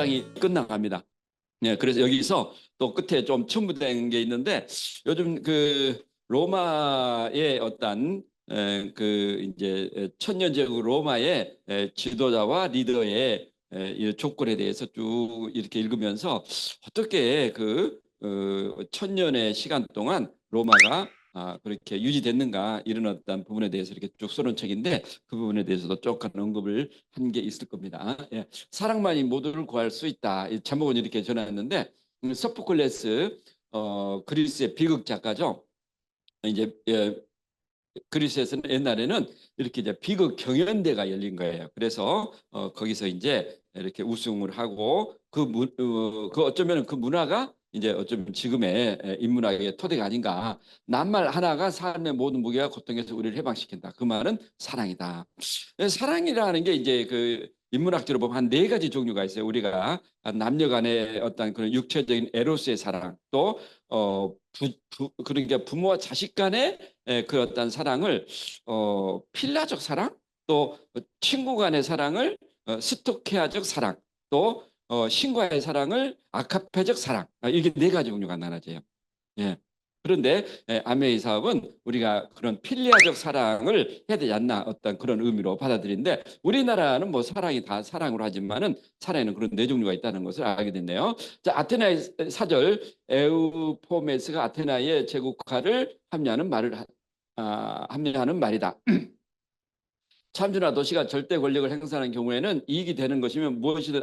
1장이 끝나갑니다. 네, 그래서 여기서 또 끝에 좀 첨부된 게 있는데 요즘 그 로마의 어떤 그 이제 천년제국 로마의 지도자와 리더의 이 조건에 대해서 쭉 이렇게 읽으면서 어떻게 그 천년의 시간 동안 로마가 그렇게 유지됐는가 이런 어떤 부분에 대해서 이렇게 쭉 써놓은 책인데 그 부분에 대해서도 조금 언급을 한 게 있을 겁니다. 예. 사랑만이 모두를 구할 수 있다. 이 제목은 이렇게 전했는데 소포클레스 그리스의 비극 작가죠. 이제 그리스에서는 옛날에는 이렇게 이제 비극 경연대가 열린 거예요. 그래서 거기서 이제 이렇게 우승을 하고 그 어쩌면 그 문화가 이제 어쩌면 지금의 인문학의 토대가 아닌가. 낱말 하나가 삶의 모든 무게와 고통에서 우리를 해방시킨다. 그 말은 사랑이다. 사랑이라는 게 이제 그 인문학적으로 보면 한 네 가지 종류가 있어요. 우리가 남녀 간의 어떤 그런 육체적인 에로스의 사랑, 또 그러니까 부모와 자식 간의 그 어떤 사랑을 필라적 사랑, 또 친구 간의 사랑을 스토케아적 사랑, 또 신과의 사랑을 아카페적 사랑. 이게 네 가지 종류가 나눠져요. 예. 그런데 아메이 사업은 우리가 그런 필리아적 사랑을 해야 되지 않나 어떤 그런 의미로 받아들이는데 우리나라는 뭐 사랑이 다 사랑으로 하지만은 사랑에는 그런 네 종류가 있다는 것을 알게 됐네요. 자, 아테나의 사절 에우포메스가 아테나의 제국화를 합리하는 말이다. 참주나 도시가 절대 권력을 행사하는 경우에는 이익이 되는 것이면 무엇이든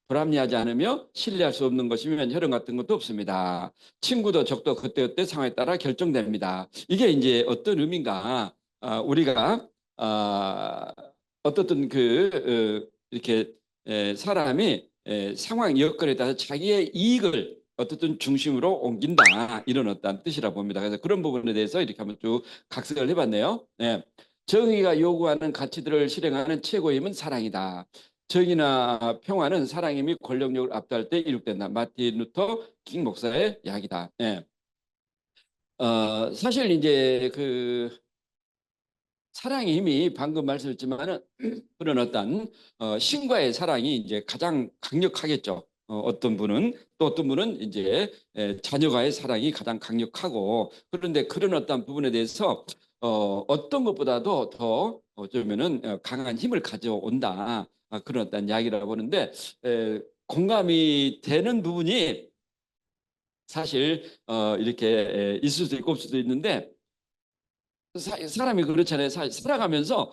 불합리하지 않으며 신뢰할 수 없는 것이면 혈연 같은 것도 없습니다. 친구도 적도 그때그때 상황에 따라 결정됩니다. 이게 이제 어떤 의미인가? 우리가 어떻든 이렇게 사람이 상황 여건에 따라서 자기의 이익을 어떻든 중심으로 옮긴다 이런 어떤 뜻이라 봅니다. 그래서 그런 부분에 대해서 이렇게 한번 쭉 각색을 해봤네요. 네. 정의가 요구하는 가치들을 실행하는 최고의 힘은 사랑이다. 정의나 평화는 사랑이 및 권력력을 압도할 때 이룩된다. 마틴 루터 킹 목사의 이야기다. 예. 사실 이제 그 사랑의 힘이 방금 말씀했지만은 그런 어떤 신과의 사랑이 이제 가장 강력하겠죠. 어떤 분은 또 어떤 분은 이제 자녀와의 사랑이 가장 강력하고 그런데 그런 어떤 부분에 대해서 어떤 것보다도 더 어쩌면은 강한 힘을 가져온다. 그런 어떤 이야기라고 보는데 공감이 되는 부분이 사실 이렇게 있을 수도 있고 없을 수도 있는데 사람이 그렇잖아요. 살아가면서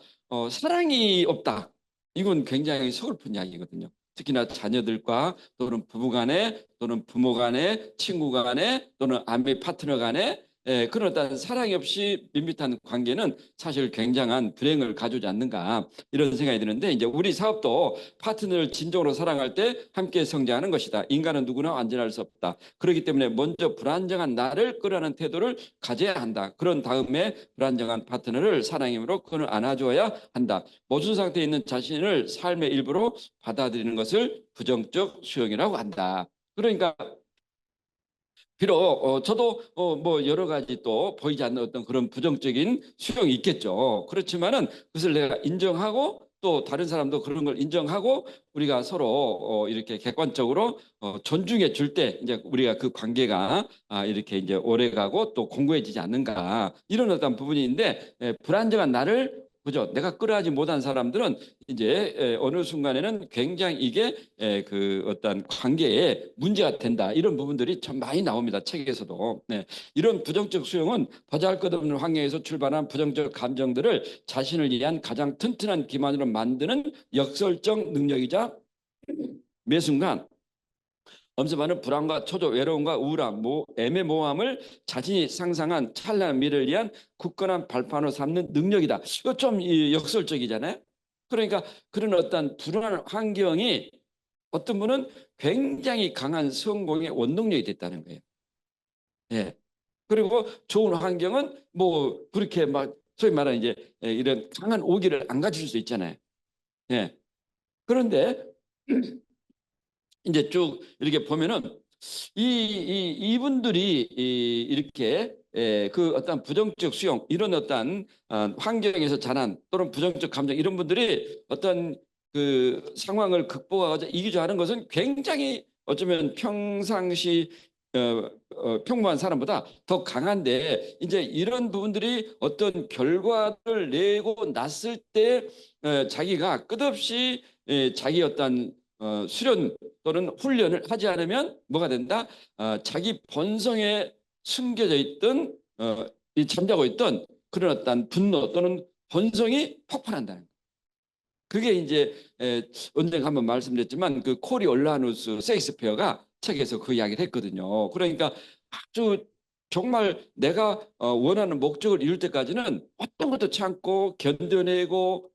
사랑이 없다. 이건 굉장히 서글픈 이야기거든요. 특히나 자녀들과 또는 부부 간에 또는 부모 간에 친구 간에 또는 아내 파트너 간에 그런 어떤 사랑이 없이 밋밋한 관계는 사실 굉장한 불행을 가져오지 않는가 이런 생각이 드는데 이제 우리 사업도 파트너를 진정으로 사랑할 때 함께 성장하는 것이다. 인간은 누구나 완전할 수 없다. 그렇기 때문에 먼저 불안정한 나를 끌어안는 태도를 가져야 한다. 그런 다음에 불안정한 파트너를 사랑의 힘으로 그를 안아줘야 한다. 모순 상태에 있는 자신을 삶의 일부로 받아들이는 것을 부정적 수용이라고 한다. 그러니까 비록 저도 뭐 여러 가지 또 보이지 않는 어떤 그런 부정적인 수용이 있겠죠. 그렇지만은 그것을 내가 인정하고 또 다른 사람도 그런 걸 인정하고 우리가 서로 이렇게 객관적으로 존중해 줄 때 이제 우리가 그 관계가 이렇게 이제 오래가고 또 공고해지지 않는가 이런 어떤 부분인데 불안정한 나를 그죠? 내가 끌어하지 못한 사람들은 이제 어느 순간에는 굉장히 이게 그 어떤 관계에 문제가 된다 이런 부분들이 참 많이 나옵니다. 책에서도. 네. 이런 부정적 수용은 보잘것없는 환경에서 출발한 부정적 감정들을 자신을 위한 가장 튼튼한 기반으로 만드는 역설적 능력이자 매 순간 엄습하는 불안과 초조, 외로움과 우울함, 애매모호함을 자신이 상상한 찬란한 미래를 위한 굳건한 발판으로 삼는 능력이다. 이거 좀 역설적이잖아요. 그러니까 그런 어떤 불안한 환경이 어떤 분은 굉장히 강한 성공의 원동력이 됐다는 거예요. 예. 그리고 좋은 환경은 뭐 그렇게 막 소위 말하는 이제 이런 강한 오기를 안 가질 수 있잖아요. 예. 그런데 이제 쭉 이렇게 보면은 이분들이 이렇게 그 어떤 부정적 수용 이런 어떤 환경에서 자란 또는 부정적 감정 이런 분들이 어떤 그 상황을 극복하고자 이기자 하는 것은 굉장히 어쩌면 평상시 평범한 사람보다 더 강한데, 이제 이런 부분들이 어떤 결과를 내고 났을 때 자기가 끝없이 자기 어떤 수련 또는 훈련을 하지 않으면 뭐가 된다? 자기 본성에 숨겨져 있던 이 잠자고 있던 그런 어떤 분노 또는 본성이 폭발한다는 거예요. 그게 이제 언젠가 한번 말씀드렸지만 그 코리올라누스 셰익스피어가 책에서 그 이야기를 했거든요. 그러니까 아주 정말 내가 원하는 목적을 이룰 때까지는 어떤 것도 참고 견뎌내고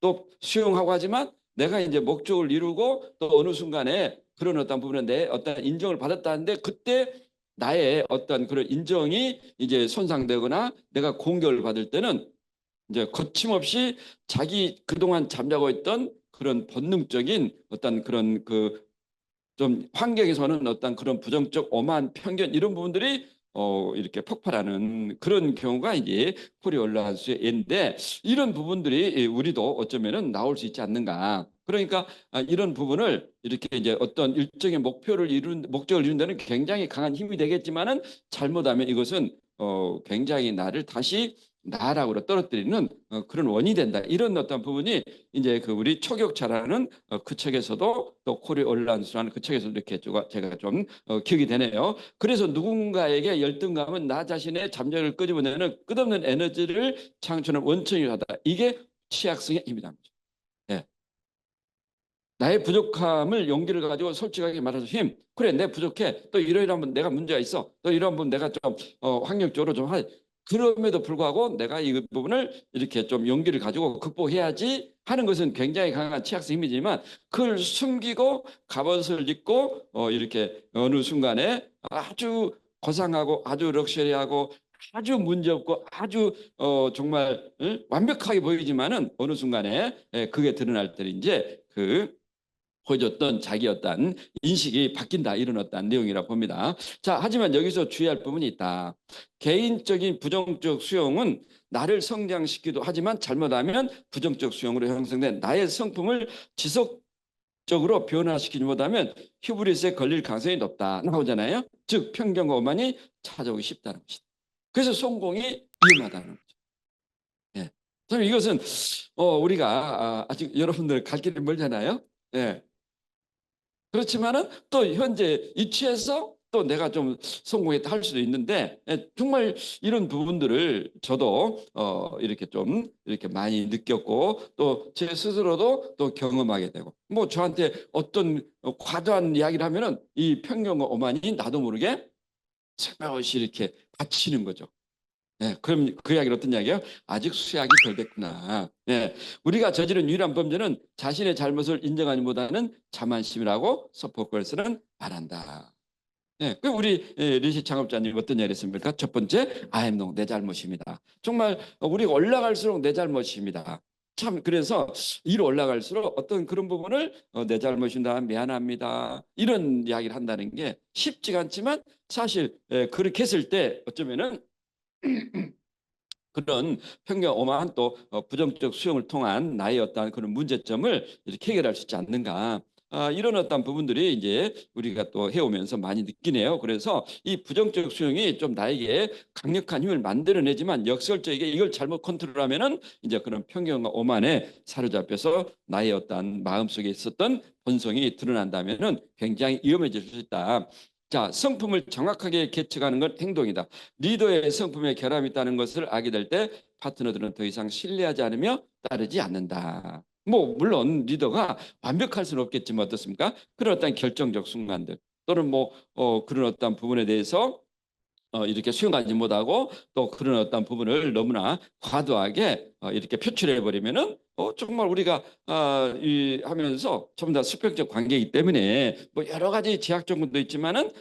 또 수용하고 하지만, 내가 이제 목적을 이루고 또 어느 순간에 그런 어떤 부분에 내 어떤 인정을 받았다는데, 그때 나의 어떤 그런 인정이 이제 손상되거나 내가 공격을 받을 때는 이제 거침없이 자기 그동안 잠자고 있던 그런 본능적인 어떤 그런 그 좀 환경에서는 어떤 그런 부정적 오만 편견 이런 부분들이 이렇게 폭발하는 그런 경우가 이제 코리올라수인데, 이런 부분들이 우리도 어쩌면은 나올 수 있지 않는가. 그러니까 이런 부분을 이렇게 이제 어떤 일정의 목적을 이룬 데는 굉장히 강한 힘이 되겠지만은, 잘못하면 이것은 굉장히 나를 다시 나락으로 떨어뜨리는 그런 원인이 된다. 이런 어떤 부분이 이제 그 우리 초격차라는 그 책에서도, 또 코리올란스라는 그 책에서도 이렇게 제가 좀 기억이 되네요. 그래서 누군가에게 열등감은 나 자신의 잠재력을 끄집어내는 끝없는 에너지를 창출하는 원천이라다. 이게 취약성의 힘이다. 예. 나의 부족함을 용기를 가지고 솔직하게 말해서, 힘, 그래 내 부족해, 또 이러이러한 내가 문제가 있어, 또 이런 부분 내가 좀 환경적으로 좀 그럼에도 불구하고 내가 이 부분을 이렇게 좀 용기를 가지고 극복해야지 하는 것은 굉장히 강한 취약성 힘이지만, 그걸 숨기고 갑옷을 입고 이렇게 어느 순간에 아주 고상하고 아주 럭셔리하고 아주 문제없고 아주 정말 완벽하게 보이지만은 어느 순간에 그게 드러날 때 이제 그 보여줬던 자기 어떤 인식이 바뀐다, 이런 어떤 내용이라고 봅니다. 자, 하지만 여기서 주의할 부분이 있다. 개인적인 부정적 수용은 나를 성장시키기도 하지만, 잘못하면 부정적 수용으로 형성된 나의 성품을 지속적으로 변화시키지 못하면 휴브리스에 걸릴 가능성이 높다 나오잖아요. 즉 편견과 오만이 찾아오기 쉽다는 것이다. 그래서 성공이 위험하다는 거죠. 예. 참 이것은 우리가 아직 여러분들 갈 길이 멀잖아요. 예. 그렇지만은 또 현재 이취해서 또 내가 좀 성공했다 할 수도 있는데, 정말 이런 부분들을 저도 이렇게 좀 이렇게 많이 느꼈고, 또 제 스스로도 또 경험하게 되고, 뭐 저한테 어떤 과도한 이야기를 하면은 이 편견과 오만이 나도 모르게 살며시 이렇게 닫히는 거죠. 네, 그럼 그 이야기는 어떤 이야기예요? 아직 수약이 덜 됐구나. 네, 우리가 저지른 유일한 범죄는 자신의 잘못을 인정하기보다는 자만심이라고 소포크레스는 말한다. 네, 그 우리 리시 창업자님 어떤 이야기 했습니까? 첫 번째, I am wrong, 내 잘못입니다. 정말 우리가 올라갈수록 내 잘못입니다. 참, 그래서 위로 올라갈수록 어떤 그런 부분을 내 잘못입니다, 미안합니다, 이런 이야기를 한다는 게 쉽지가 않지만, 사실 그렇게 했을 때 어쩌면은 그런 편견 오만 또 부정적 수용을 통한 나의 어떤 그런 문제점을 이렇게 해결할 수 있지 않는가. 이런 어떤 부분들이 이제 우리가 또 해오면서 많이 느끼네요. 그래서 이 부정적 수용이 좀 나에게 강력한 힘을 만들어내지만, 역설적이게 이걸 잘못 컨트롤하면은 이제 그런 편견과 오만에 사로잡혀서 나의 어떤 마음속에 있었던 본성이 드러난다면은 굉장히 위험해질 수 있다. 자, 성품을 정확하게 계측하는 건 행동이다. 리더의 성품에 결함이 있다는 것을 알게 될 때 파트너들은 더 이상 신뢰하지 않으며 따르지 않는다. 뭐 물론 리더가 완벽할 수는 없겠지만 어떻습니까? 그런 어떤 결정적 순간들 또는 뭐 그런 어떤 부분에 대해서 이렇게 수용하지 못하고 또 그런 어떤 부분을 너무나 과도하게 이렇게 표출해 버리면은 정말 우리가 하면서 전부 다 수평적 관계이기 때문에 뭐 여러 가지 제약 조건도 있지만은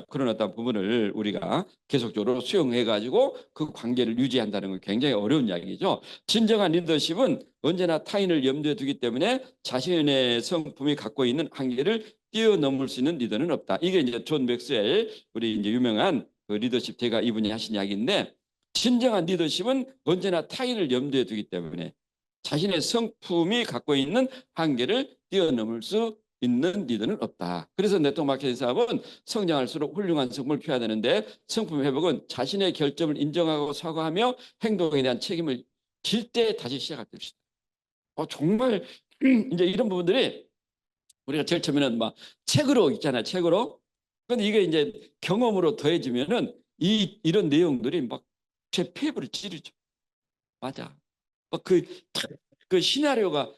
그런 어떤 부분을 우리가 계속적으로 수용해 가지고 그 관계를 유지한다는 건 굉장히 어려운 이야기죠. 진정한 리더십은 언제나 타인을 염두에 두기 때문에 자신의 성품이 갖고 있는 한계를 뛰어넘을 수 있는 리더는 없다. 이게 이제 존 맥스웰 우리 이제 유명한 그 리더십 제가 이분이 하신 이야기인데, 진정한 리더십은 언제나 타인을 염두에 두기 때문에 자신의 성품이 갖고 있는 한계를 뛰어넘을 수 있는 리더는 없다. 그래서 네트워크 마케팅 사업은 성장할수록 훌륭한 성품을 표해야 되는데, 성품 회복은 자신의 결점을 인정하고 사과하며 행동에 대한 책임을 질 때 다시 시작할 때입니다. 정말 이제 이런 부분들이 우리가 제일 처음에는 막 책으로 있잖아요. 책으로. 근데 이게 이제 경험으로 더해지면은 이런 내용들이 막 제 폐부를 찌르죠. 맞아. 그 시나리오가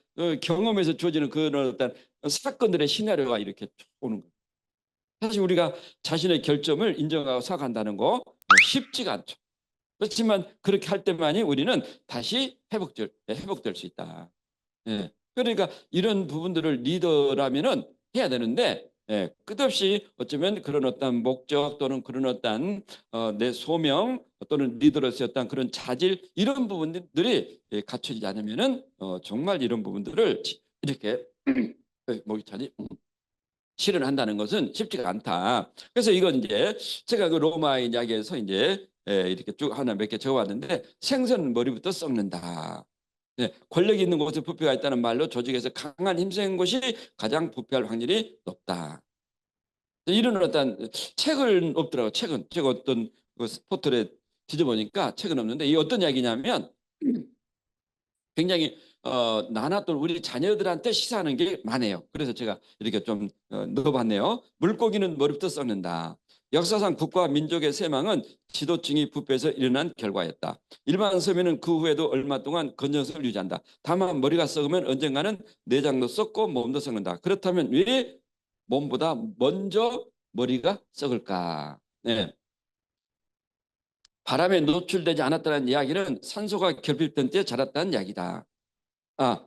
경험에서 주어지는 그런 어떤 사건들의 시나리오가 이렇게 오는 거예요. 사실 우리가 자신의 결점을 인정하고 사과한다는 거 쉽지가 않죠. 그렇지만 그렇게 할 때만이 우리는 다시 회복될 수 있다. 예. 그러니까 이런 부분들을 리더라면은 해야 되는데, 예, 끝없이 어쩌면 그런 어떤 목적 또는 그런 어떤 내 소명 또는 리더로서의 어떤 그런 자질, 이런 부분들이 갖춰지지 않으면은 정말 이런 부분들을 이렇게 목이 차지 실현한다는 것은 쉽지가 않다. 그래서 이건 이제 제가 그 로마 이야기에서 이제 이렇게 쭉 하나 몇 개 적어왔는데, 생선은 머리부터 썩는다. 네, 권력이 있는 곳에 부패가 있다는 말로 조직에서 강한 힘센 곳이 가장 부패할 확률이 높다. 이런 어떤 책은 없더라고요. 책은 제가 어떤 그 포털에 뒤져보니까 책은 없는데, 이 어떤 이야기냐면 굉장히 나나 또 우리 자녀들한테 시사하는 게 많아요. 그래서 제가 이렇게 좀 넣어봤네요. 물고기는 머리부터 썩는다. 역사상 국가와 민족의 쇠망은 지도층이 부패해서 일어난 결과였다. 일반 서민은 그 후에도 얼마 동안 건전성을 유지한다. 다만 머리가 썩으면 언젠가는 내장도 썩고 몸도 썩는다. 그렇다면 왜 몸보다 먼저 머리가 썩을까? 네. 바람에 노출되지 않았다는 이야기는 산소가 결핍된 때 자랐다는 이야기다. 아,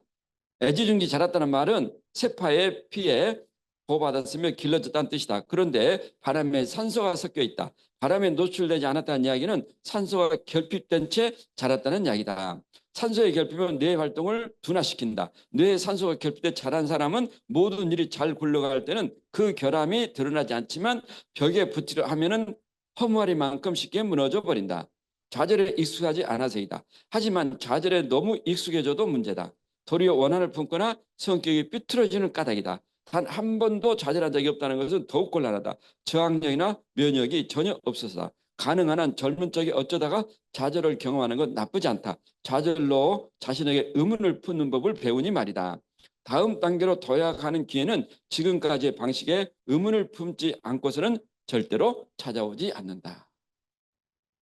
애지중지 자랐다는 말은 세파의 피에 보호받았으며 길러졌다는 뜻이다. 그런데 바람에 산소가 섞여 있다. 바람에 노출되지 않았다는 이야기는 산소가 결핍된 채 자랐다는 이야기다. 산소의 결핍은 뇌 활동을 둔화시킨다. 뇌에 산소가 결핍돼 자란 사람은 모든 일이 잘 굴러갈 때는 그 결함이 드러나지 않지만 벽에 붙이려 하면은 허무하리만큼 쉽게 무너져 버린다. 좌절에 익숙하지 않아서이다. 하지만 좌절에 너무 익숙해져도 문제다. 도리어 원한을 품거나 성격이 삐뚤어지는 까닭이다. 단 한 번도 좌절한 적이 없다는 것은 더욱 곤란하다. 저항력이나 면역이 전혀 없어서 가능한 한 젊은 적에 어쩌다가 좌절을 경험하는 건 나쁘지 않다. 좌절로 자신에게 의문을 푸는 법을 배우니 말이다. 다음 단계로 도약하는 기회는 지금까지의 방식에 의문을 품지 않고서는 절대로 찾아오지 않는다.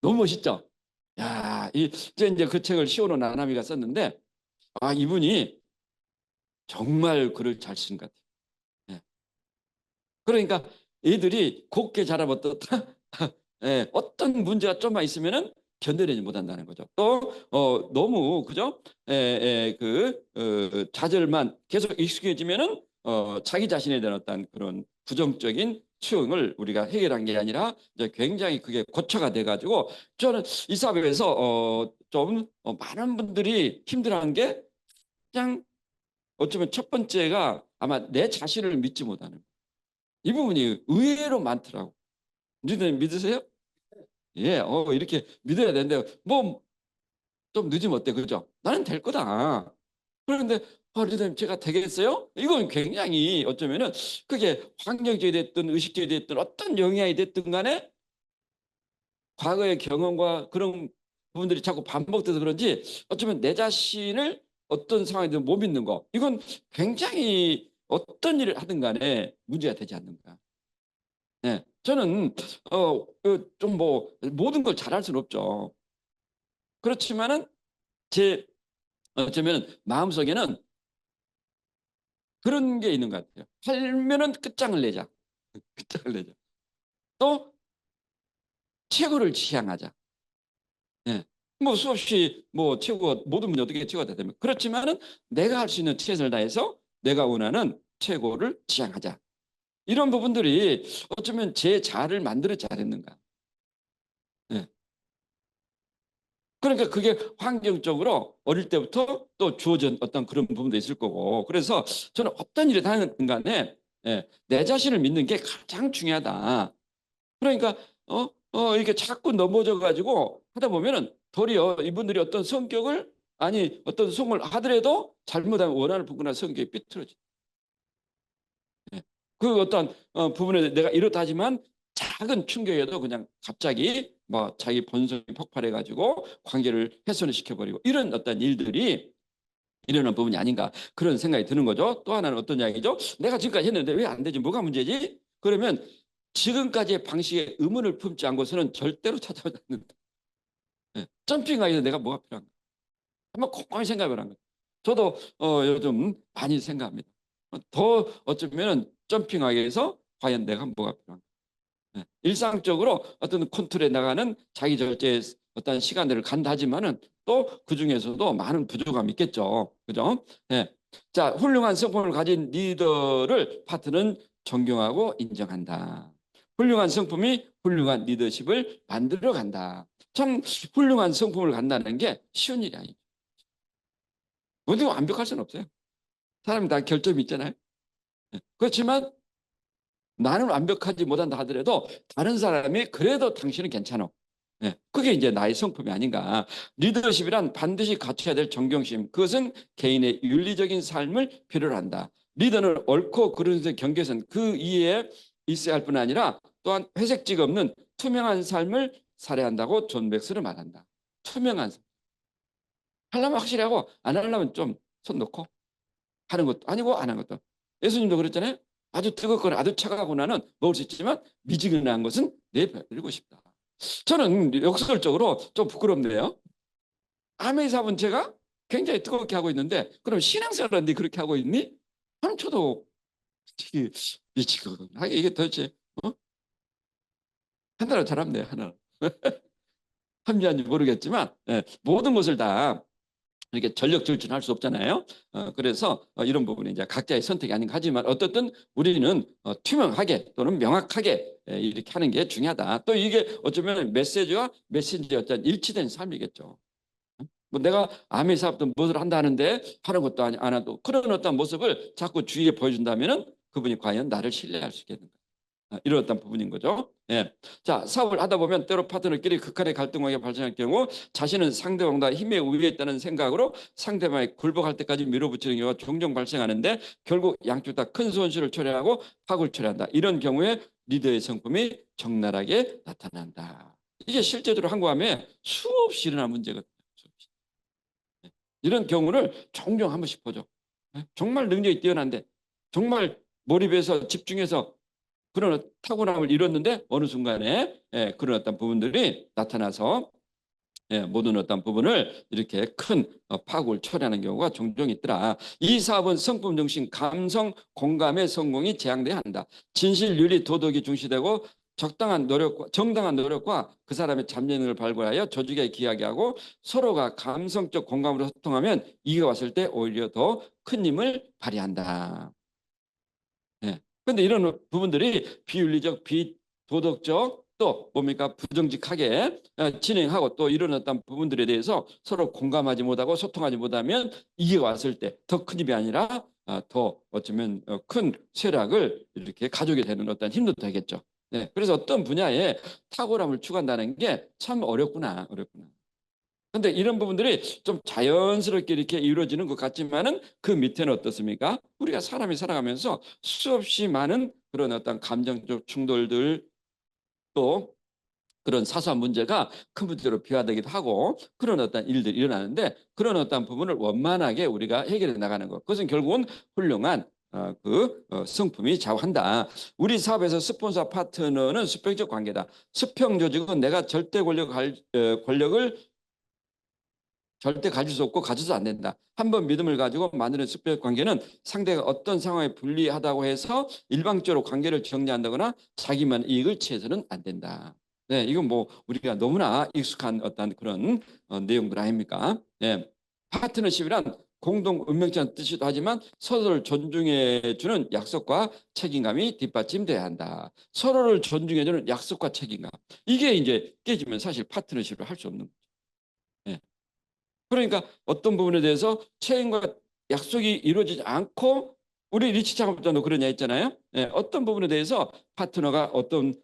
너무 멋있죠? 야, 이제 그 책을 시오노 나나미가 썼는데, 이분이 정말 글을 잘 쓴 것 같아요. 예. 그러니까 애들이 곱게 자라면 어떻다? 예, 어떤 문제가 좀만 있으면은 견뎌내지 못한다는 거죠. 또 너무 그죠? 좌절만 계속 익숙해지면은 자기 자신에 대한 어떤 그런 부정적인 수용을 우리가 해결한 게 아니라 이제 굉장히 그게 고쳐가 돼가지고, 저는 이 사회에서 좀 많은 분들이 힘들어하는 게 그냥 어쩌면 첫 번째가 아마 내 자신을 믿지 못하는 이 부분이 의외로 많더라고. 믿으세요? 예, 이렇게 믿어야 되는데 뭐 좀 늦으면 어때, 그죠? 나는 될 거다. 그런데 리더님 제가 되겠어요? 이건 굉장히 어쩌면은 그게 환경적이 됐든 의식적이 됐든 어떤 영향이 됐든 간에 과거의 경험과 그런 부분들이 자꾸 반복돼서 그런지 어쩌면 내 자신을 어떤 상황이든 못 믿는 거, 이건 굉장히 어떤 일을 하든 간에 문제가 되지 않는가. 네, 저는 좀 뭐 모든 걸 잘할 수는 없죠. 그렇지만은 제 어쩌면 마음속에는 그런 게 있는 것 같아요. 살면은 끝장을 내자. 끝장을 내자. 또 최고를 지향하자. 예. 뭐 수없이 뭐 최고 모든 분이 어떻게 최고가 되면 그렇지만은 내가 할 수 있는 최선을 다해서 내가 원하는 최고를 지향하자. 이런 부분들이 어쩌면 제 자아를 만들어 잘했는가. 예. 그러니까 그게 환경적으로 어릴 때부터 또 주어진 어떤 그런 부분도 있을 거고, 그래서 저는 어떤 일을 하는 간에 내 자신을 믿는 게 가장 중요하다. 그러니까 이렇게 자꾸 넘어져 가지고 하다 보면은 도리어 이분들이 어떤 성격을 아니 어떤 성공을 하더라도 잘못하면 원하는 부분이나 성격이 삐뚤어져. 예. 그 어떤 부분에 내가 이렇다 하지만 작은 충격에도 그냥 갑자기 뭐 자기 본성이 폭발해가지고 관계를 훼손을 시켜버리고 이런 어떤 일들이 일어나는 부분이 아닌가 그런 생각이 드는 거죠. 또 하나는 어떤 이야기죠? 내가 지금까지 했는데 왜 안 되지? 뭐가 문제지? 그러면 지금까지의 방식에 의문을 품지 않고서는 절대로 찾아오지 않는다. 예. 점핑하기에 내가 뭐가 필요한가? 한번 곰곰이 생각을 한 거예요. 저도 요즘 많이 생각합니다. 더 어쩌면 점핑하기 위해서 과연 내가 뭐가 필요한가? 예. 일상적으로 어떤 컨트롤에 나가는 자기 절제의 어떤 시간들을 간다 하지만은 또 그 중에서도 많은 부족함이 있겠죠. 그죠? 예. 자, 훌륭한 성품을 가진 리더를 파트는 존경하고 인정한다. 훌륭한 성품이 훌륭한 리더십을 만들어 간다. 참 훌륭한 성품을 갖는다는 게 쉬운 일이 아니에요. 모두 완벽할 수는 없어요. 사람이 다 결점이 있잖아요. 예. 그렇지만 나는 완벽하지 못한다 하더라도 다른 사람이 그래도 당신은 괜찮아. 예, 그게 이제 나의 성품이 아닌가. 리더십이란 반드시 갖춰야 될 존경심. 그것은 개인의 윤리적인 삶을 필요로 한다. 리더는 옳고 그른 경계선 그 이해에 있어야 할 뿐 아니라 또한 회색지가 없는 투명한 삶을 살아야 한다고 존 맥스는 말한다. 투명한 삶. 하려면 확실히 하고 안 하려면 좀 손 놓고 하는 것도 아니고 안 하는 것도. 예수님도 그랬잖아요. 아주 뜨겁거나 아주 차가우나는 먹을 수 있지만 미지근한 것은 내버리고 싶다. 저는 역설적으로 좀 부끄럽네요. 아메이 사본체가 굉장히 뜨겁게 하고 있는데 그럼 신앙생활인데 그렇게 하고 있니? 하면 저도 미치거든. 이게 도대체 하나로 잘하면 돼요. 하나. 합리한지 모르겠지만 모든 것을 다 이렇게 전력 질주할 수 없잖아요. 그래서 이런 부분이 이제 각자의 선택이 아닌가 하지만 어떻든 우리는 투명하게 또는 명확하게 이렇게 하는 게 중요하다. 또 이게 어쩌면 메시지와 메신저의 어떤 일치된 삶이겠죠. 뭐 내가 암의 사업도 무엇을 한다는데 하는 것도 안 하도 그런 어떤 모습을 자꾸 주위에 보여준다면은 그분이 과연 나를 신뢰할 수 있겠는가? 이런 어떤 부분인 거죠. 예. 자, 사업을 하다 보면 때로 파트너끼리 극한의 갈등이 발생할 경우 자신은 상대방보다 힘에 우위에 있다는 생각으로 상대방이 굴복할 때까지 밀어붙이는 경우가 종종 발생하는데 결국 양쪽 다 큰 손실을 초래하고 파국을 초래한다. 이런 경우에 리더의 성품이 적나라하게 나타난다. 이게 실제적으로 한국함에 수없이 일어난 문제거든요. 이런 경우를 종종 한 번씩 보죠. 정말 능력이 뛰어난데 정말 몰입해서 집중해서 그런 탁월함을 잃었는데 어느 순간에 그런 어떤 부분들이 나타나서 모든 어떤 부분을 이렇게 큰 파국을 초래하는 경우가 종종 있더라. 이 사업은 성품 정신, 감성, 공감의 성공이 제한돼야 한다. 진실, 윤리, 도덕이 중시되고 정당한 노력과 그 사람의 잠재능을 발굴하여 조직에 기하게 하고 서로가 감성적 공감으로 소통하면 이가 왔을 때 오히려 더 큰 힘을 발휘한다. 그런데 이런 부분들이 비윤리적, 비도덕적 또 뭡니까 부정직하게 진행하고 또 이런 어떤 부분들에 대해서 서로 공감하지 못하고 소통하지 못하면 이게 왔을 때 더 큰 힘이 아니라 더 어쩌면 큰 쇠락을 이렇게 가져오게 되는 어떤 힘도 되겠죠. 네, 그래서 어떤 분야에 탁월함을 추구한다는 게 참 어렵구나. 근데 이런 부분들이 좀 자연스럽게 이렇게 이루어지는 것 같지만은 그 밑에는 어떻습니까? 우리가 사람이 살아가면서 수없이 많은 그런 어떤 감정적 충돌들 또 그런 사소한 문제가 큰 문제로 비화되기도 하고 그런 어떤 일들이 일어나는데 그런 어떤 부분을 원만하게 우리가 해결해 나가는 것. 그것은 결국은 훌륭한 성품이 좌우한다. 우리 사업에서 스폰서 파트너는 수평적 관계다. 수평 조직은 내가 절대 권력을 절대 가질 수 없고 가져도 안 된다. 한번 믿음을 가지고 만드는 수평 관계는 상대가 어떤 상황에 불리하다고 해서 일방적으로 관계를 정리한다거나 자기만 이익을 취해서는 안 된다. 네, 이건 뭐 우리가 너무나 익숙한 어떤 그런 내용들 아닙니까? 네. 파트너십이란 공동 운명처럼 뜻이기도 하지만 서로를 존중해주는 약속과 책임감이 뒷받침돼야 한다. 서로를 존중해주는 약속과 책임감. 이게 이제 깨지면 사실 파트너십을 할 수 없는 거죠. 네. 그러니까 어떤 부분에 대해서 책임과 약속이 이루어지지 않고 우리 리치 작업자도 그런 얘기 했잖아요. 어떤 부분에 대해서 파트너가 어떤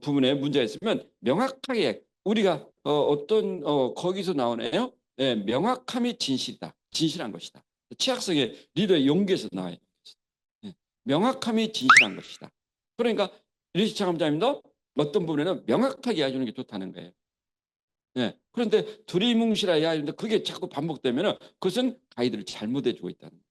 부분에 문제가 있으면 명확하게 우리가 어떤 거기서 나오네요. 예, 명확함이 진실이다. 진실한 것이다. 취약성의 리더의 용기에서 나와요. 예, 명확함이 진실한 것이다. 그러니까 리시 창업자님도 어떤 부분에는 명확하게 해주는 게 좋다는 거예요. 예, 그런데 두리뭉실하게 하는데 그게 자꾸 반복되면 그것은 가이드를 잘못해주고 있다는 거예요.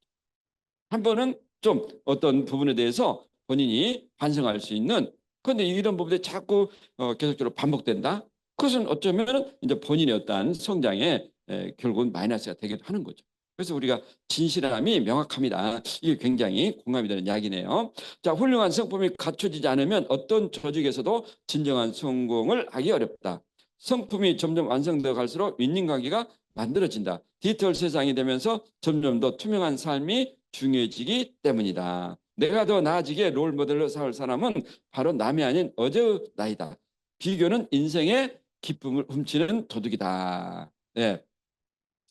한 번은 좀 어떤 부분에 대해서 본인이 반성할 수 있는, 그런데 이런 부분이 자꾸 계속적으로 반복된다. 그것은 어쩌면 이제 본인의 어떤 성장에 결국은 마이너스가 되기도 하는 거죠. 그래서 우리가 진실함이 명확합니다. 이게 굉장히 공감이 되는 이야기네요. 자, 훌륭한 성품이 갖춰지지 않으면 어떤 조직에서도 진정한 성공을 하기 어렵다. 성품이 점점 완성되어 갈수록 윈닝관계가 만들어진다. 디지털 세상이 되면서 점점 더 투명한 삶이 중요해지기 때문이다. 내가 더 나아지게 롤 모델로 삼을 사람은 바로 남이 아닌 어제의 나이다. 비교는 인생의 기쁨을 훔치는 도둑이다. 네.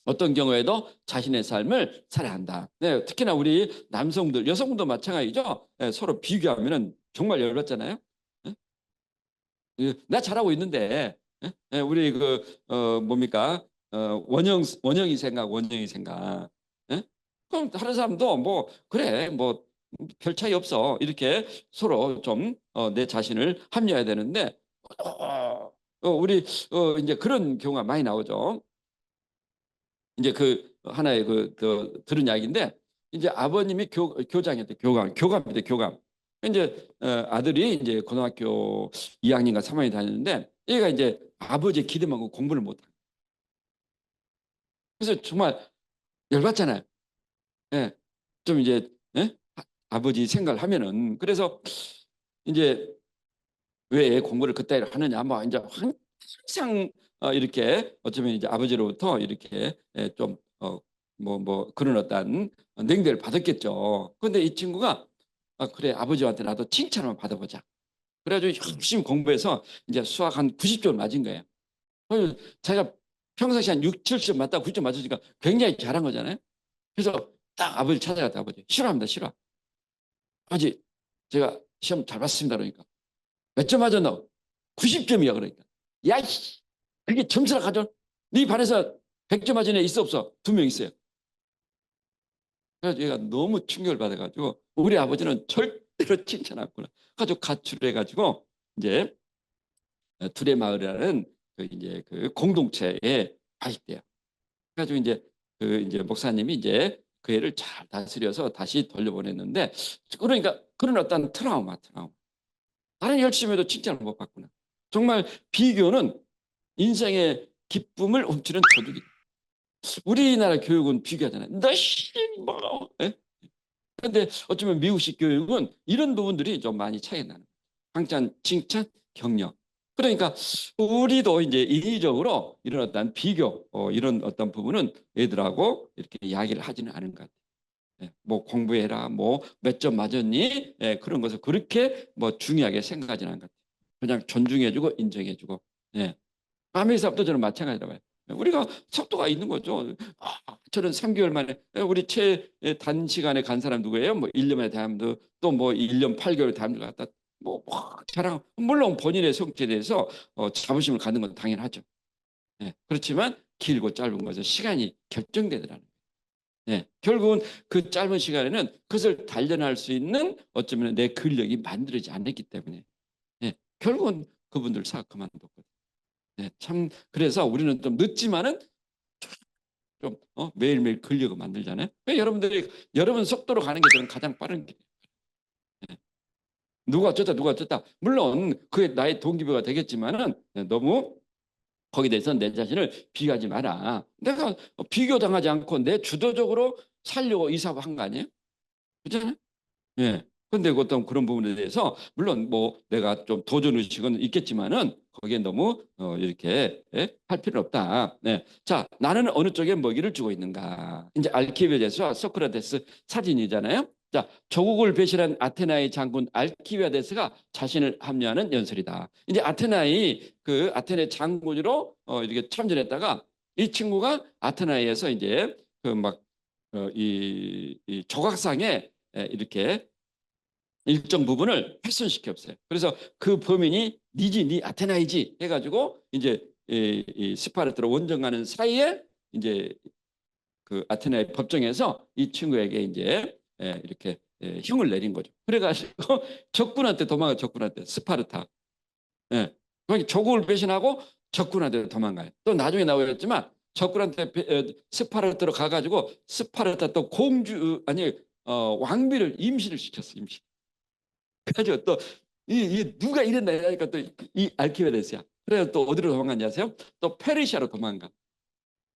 어떤 경우에도 자신의 삶을 살아야 한다. 네, 특히나 우리 남성들, 여성분도 마찬가지죠. 네, 서로 비교하면 정말 열받잖아요. 네? 나 잘하고 있는데, 네? 우리 뭡니까? 원영이 생각, 원영이 생각. 네? 그럼 다른 사람도 뭐 그래, 뭐 별 차이 없어. 이렇게 서로 좀 내 자신을 합리화해야 되는데, 우리 이제 그런 경우가 많이 나오죠. 이제 그 하나의 들은 이야기인데, 이제 아버님이 교장이었대. 교감인데 교감. 이제 아들이 이제 고등학교 2학년인가 3학년 다녔는데, 얘가 이제 아버지의 기대만큼 공부를 못해. 그래서 정말 열받잖아요. 예, 좀 이제 아버지 생각을 하면은. 그래서 이제 왜 공부를 그따위로 하느냐, 뭐 이제 항상 이렇게 어쩌면 이제 아버지로부터 이렇게 좀 그런 어떤 냉대를 받았겠죠. 그런데 이 친구가 그래, 아버지한테 나도 칭찬을 받아보자. 그래가지고 열심히 공부해서 이제 수학 한 90점 맞은 거예요. 그래서 자기가 평상시 한 6, 70점 맞다가 90점 맞으니까 굉장히 잘한 거잖아요. 그래서 딱 아버지 찾아갔다. 아버지 싫어합니다, 싫어. 아버지, 제가 시험 잘 봤습니다. 그러니까 몇 점 맞았나? 90점이야. 그러니까 야, 그게 점수라 가져. 네 반에서 100점 맞은 애 있어 없어? 2명 있어요. 그래서 얘가 너무 충격을 받아가지고 우리 아버지는 절대로 칭찬 않구나. 가지고 가출해가지고 이제 두레마을이라는 이제 그 공동체에 가입돼요. 그래가지고 이제 목사님이 이제 그 애를 잘 다스려서 다시 돌려보냈는데, 그러니까 그런 어떤 트라우마. 나는 열심히 해도 칭찬을 못 받구나. 정말 비교는 인생의 기쁨을 훔치는 도둑이다. 우리나라 교육은 비교하잖아요. 너씨 뭐. 그런데 어쩌면 미국식 교육은 이런 부분들이 좀 많이 차이 나는 거예요. 항상 칭찬, 격려. 그러니까 우리도 이제 인위적으로 이런 어떤 비교, 이런 어떤 부분은 애들하고 이렇게 이야기를 하지는 않은 것 같아요. 뭐 공부해라, 뭐 몇 점 맞았니? 그런 것을 그렇게 뭐 중요하게 생각하지는 않은 것 같아요. 그냥 존중해주고 인정해주고. 예. 아메리카도 저는 마찬가지라고 해요. 우리가 속도가 있는 거죠. 저는 3개월 만에, 우리 최단시간에 간 사람 누구예요? 뭐 1년 만에 대한민국, 또 뭐 1년 8개월 대한민국 갔다, 자랑. 물론 본인의 성취에 대해서 자부심을 갖는 건 당연하죠. 그렇지만 길고 짧은 것은 시간이 결정되더라는 거예요. 결국은 그 짧은 시간에는 그것을 단련할 수 있는 어쩌면 내 근력이 만들어지지 않았기 때문에 결국은 그분들 생각하면 좋거든요. 참 그래서 우리는 좀 늦지만은 좀 매일매일 근력을 만들잖아요. 여러분 속도로 가는 게 저는 가장 빠른 길이에요. 누가 어쩌다 물론 그게 나의 동기부여가 되겠지만은 너무 거기에 대해서 내 자신을 비교하지 마라. 내가 비교당하지 않고 내 주도적으로 살려고 이 사업을 한 거 아니에요? 그렇잖아요. 예. 근데 어떤 그런 부분에 대해서 물론 뭐 내가 좀 도전 의식은 있겠지만은 거기에 너무 이렇게 할 필요는 없다. 네. 자, 나는 어느 쪽에 먹이를 주고 있는가? 이제 알키비아데스와 소크라테스 사진이잖아요. 자, 조국을 배신한 아테나의 장군 알키비아데스가 자신을 합리화하는 연설이다. 이제 아테나의 장군으로 이렇게 참전했다가 이 친구가 아테나에서 이제 이 조각상에 이렇게 일정 부분을 훼손시켰어요. 그래서 그 범인이 니 아테나이지 해가지고 이제 이 스파르타로 원정하는 사이에 이제 그 아테네 법정에서 이 친구에게 이제 이렇게 형을 내린 거죠. 그래가지고 적군한테 적군한테 스파르타. 예. 조국을 배신하고 적군한테 도망가요. 또 나중에 나오겠지만 적군한테 스파르타로 가가지고 스파르타 또 공주 아니 왕비를 임신을 시켰어. 임신. 그래가지고 또 이 누가 이랬나 하니까 또 이 알키메데스야. 그래서 또 어디로 도망갔냐 아세요? 또 페르시아로 도망가.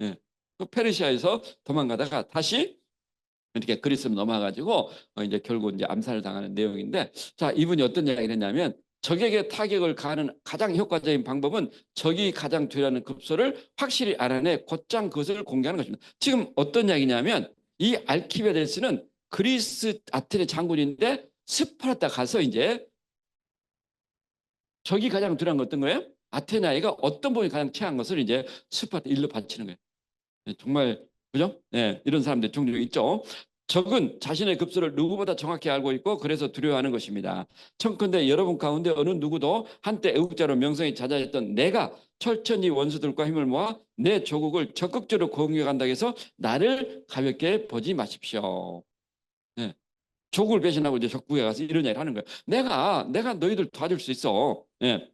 예. 또 페르시아에서 도망가다가 다시 이렇게 그리스로 넘어가가지고 이제 결국 이제 암살을 당하는 내용인데, 자, 이분이 어떤 이야기를 했냐면 적에게 타격을 가하는 가장 효과적인 방법은 적이 가장 뒤라는 급소를 확실히 알아내 곧장 그것을 공개하는 것입니다. 지금 어떤 이야기냐면 이 알키메데스는 그리스 아테네 장군인데 스파르타 가서 이제 적이 가장 뒤라는 건 어떤 거예요? 아테나이가 어떤 부분이 가장 취한 것을 이제 스파르타 일러 바치는 거예요. 정말 그죠? 네, 이런 사람들 종종 있죠. 적은 자신의 급소를 누구보다 정확히 알고 있고 그래서 두려워하는 것입니다. 청컨대 여러분 가운데 어느 누구도 한때 애국자로 명성이 자자했던 내가 철저히 원수들과 힘을 모아 내 조국을 적극적으로 공격한다고 해서 나를 가볍게 보지 마십시오. 네. 조국을 배신하고 이제 적국에 가서 이런 얘기를 하는 거예요. 내가 너희들 도와줄 수 있어. 네.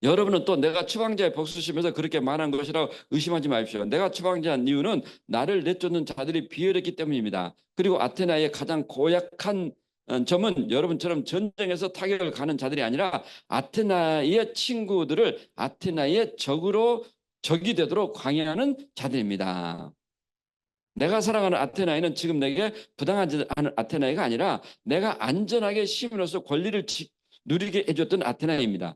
여러분은 또 내가 추방자의 복수심에서 그렇게 말한 것이라고 의심하지 마십시오. 내가 추방자한 이유는 나를 내쫓는 자들이 비열했기 때문입니다. 그리고 아테나의 가장 고약한 점은 여러분처럼 전쟁에서 타격을 가는 자들이 아니라 아테나의 친구들을 아테나의 적이 되도록 강요하는 자들입니다. 내가 사랑하는 아테나이는 지금 내게 부당하지 않은 아테나이가 아니라 내가 안전하게 시민으로서 권리를 누리게 해줬던 아테나이입니다.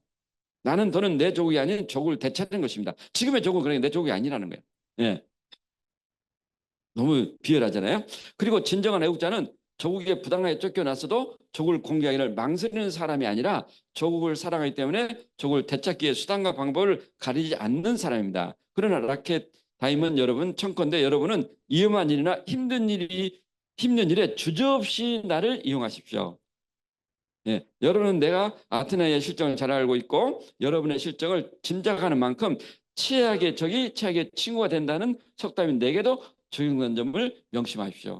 나는 더는 내 조국이 아닌 조국을 되찾는 것입니다. 지금의 조국은 그러니까 내 조국이 아니라는 거예요. 예. 너무 비열하잖아요. 그리고 진정한 애국자는 조국에 부당하게 쫓겨났어도 조국을 공개하기를 망설이는 사람이 아니라 조국을 사랑하기 때문에 조국을 되찾기의 수단과 방법을 가리지 않는 사람입니다. 그러나 라켓 다임은 여러분 청컨대 여러분은 위험한 일이나 힘든 일에 주저없이 나를 이용하십시오. 예, 여러분은 내가 아테나의 실정을 잘 알고 있고 여러분의 실정을 짐작하는 만큼 적이 최악의 친구가 된다는 속담이 내게도 적용된 점을 명심하십시오.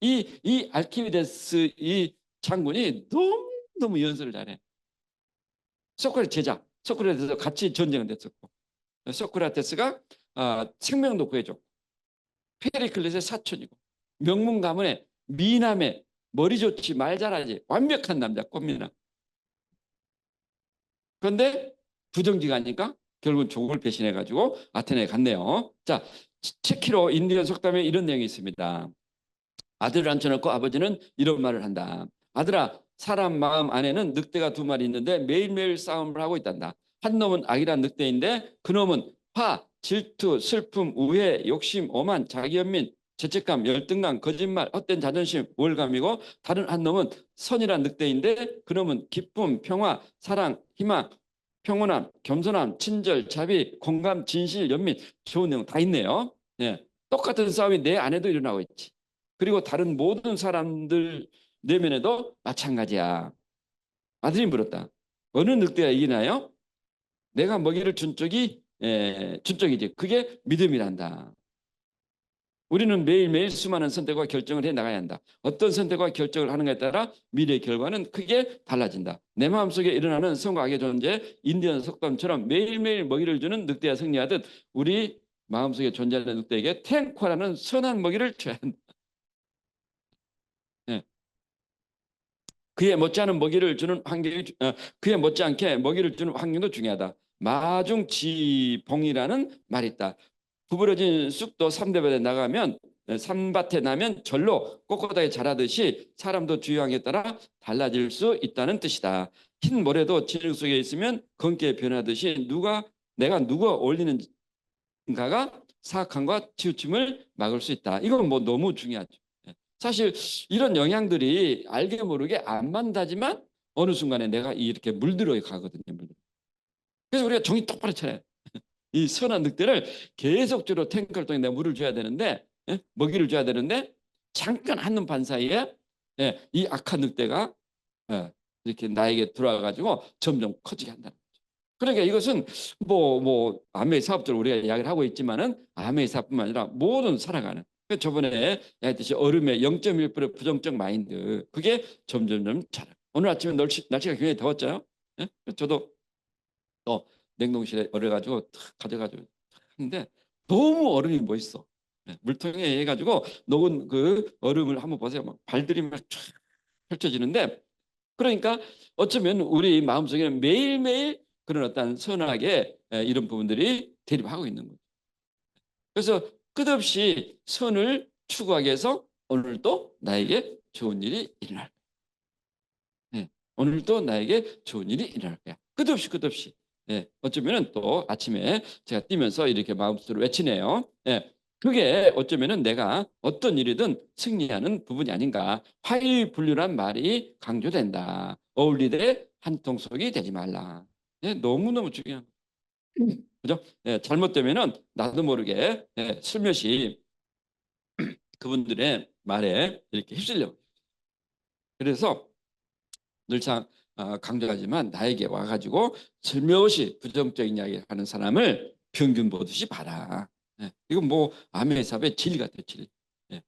이 알키미데스 이 장군이 너무 연설을 잘해. 소크라테스 제자, 소크라테스도 같이 전쟁을 했었고 소크라테스가 생명도 구해줬고 페리클레스의 사촌이고 명문 가문의 미남의 머리 좋지 말 잘하지 완벽한 남자 꽃미남. 그런데 부정기가니까 결국은 조국을 배신해가지고 아테네에 갔네요. 자, 체키로 인디언 속담에 이런 내용이 있습니다. 아들을 앉혀놓고 아버지는 이런 말을 한다. 아들아, 사람 마음 안에는 늑대가 두 마리 있는데 매일매일 싸움을 하고 있단다. 한 놈은 악이란 늑대인데 그 놈은 화, 질투, 슬픔, 우애, 욕심, 오만, 자기연민, 죄책감, 열등감, 거짓말, 헛된 자존심, 우월감이고 다른 한 놈은 선이란 늑대인데 그 놈은 기쁨, 평화, 사랑, 희망, 평온함, 겸손함, 친절, 자비, 공감, 진실, 연민, 좋은 내용 다 있네요. 예, 똑같은 싸움이 내 안에도 일어나고 있지. 그리고 다른 모든 사람들 내면에도 마찬가지야. 아들이 물었다. 어느 늑대가 이기나요? 내가 먹이를 준 쪽이지. 그게 믿음이란다. 우리는 매일매일 수많은 선택과 결정을 해 나가야 한다. 어떤 선택과 결정을 하는가에 따라 미래의 결과는 크게 달라진다. 내 마음속에 일어나는 선과 악의 존재, 인디언 속담처럼 매일매일 먹이를 주는 늑대가 승리하듯 우리 마음속에 존재하는 늑대에게 탱커라는 선한 먹이를 줘야 한다. 네. 그에 못지않게 먹이를 주는 환경도 중요하다. 마중지봉이라는 말이 있다. 구부러진 쑥도 삼대밭에 나가면 산밭에 나면 절로 꼿꼿하게 자라듯이 사람도 주의황에 따라 달라질 수 있다는 뜻이다. 흰 모래도 진흙 속에 있으면 검게 변하듯이 내가 누가 올리는가가 사악함과 치우침을 막을 수 있다. 이건 뭐 너무 중요하죠. 사실 이런 영향들이 알게 모르게 안 만다지만 어느 순간에 내가 이렇게 물들어 가거든요. 그래서 우리가 정신 똑바로 차려야 돼. 이 선한 늑대를 계속적으로 탱크를 통해 내가 물을 줘야 되는데 먹이를 줘야 되는데 잠깐 한눈 반 사이에 이 악한 늑대가 이렇게 나에게 들어와가지고 점점 커지게 한다는 거죠. 그러니까 이것은 뭐 아메이 사업들 우리가 이야기를 하고 있지만은 아메이 사업뿐만 아니라 모든 살아가는 저번에 얘기했듯이 얼음의 0.1% 부정적 마인드 그게 점점점 자라. 오늘 아침에 날씨가 굉장히 더웠잖아요. 예? 저도 또 냉동실에 얼어가지고 탁 가져가지고 하는데 너무 얼음이 멋있어. 예, 물통에 해가지고 녹은 그 얼음을 한번 보세요. 막 발들이 막 쫙 펼쳐지는데 그러니까 어쩌면 우리 마음속에는 매일매일 그런 어떤 선하게 이런 부분들이 대립하고 있는 거죠. 그래서 끝없이 선을 추구하기 위해서 오늘도 나에게 좋은 일이 일어날 거야. 네. 오늘도 나에게 좋은 일이 일어날 거야. 끝없이. 네. 어쩌면 또 아침에 제가 뛰면서 이렇게 마음속으로 외치네요. 네. 그게 어쩌면은 내가 어떤 일이든 승리하는 부분이 아닌가. 화일분류란 말이 강조된다. 어울리되 한통속이 되지 말라. 네. 너무너무 중요한 그죠? 예, 잘못되면은 나도 모르게 슬며시 그분들의 말에 이렇게 휩쓸려. 그래서 늘상 강조하지만 나에게 와가지고 슬며시 부정적인 이야기 하는 사람을 평균 보듯이 봐라. 예, 이건 뭐 아메의 삽의 진리 같아요, 진리. 예.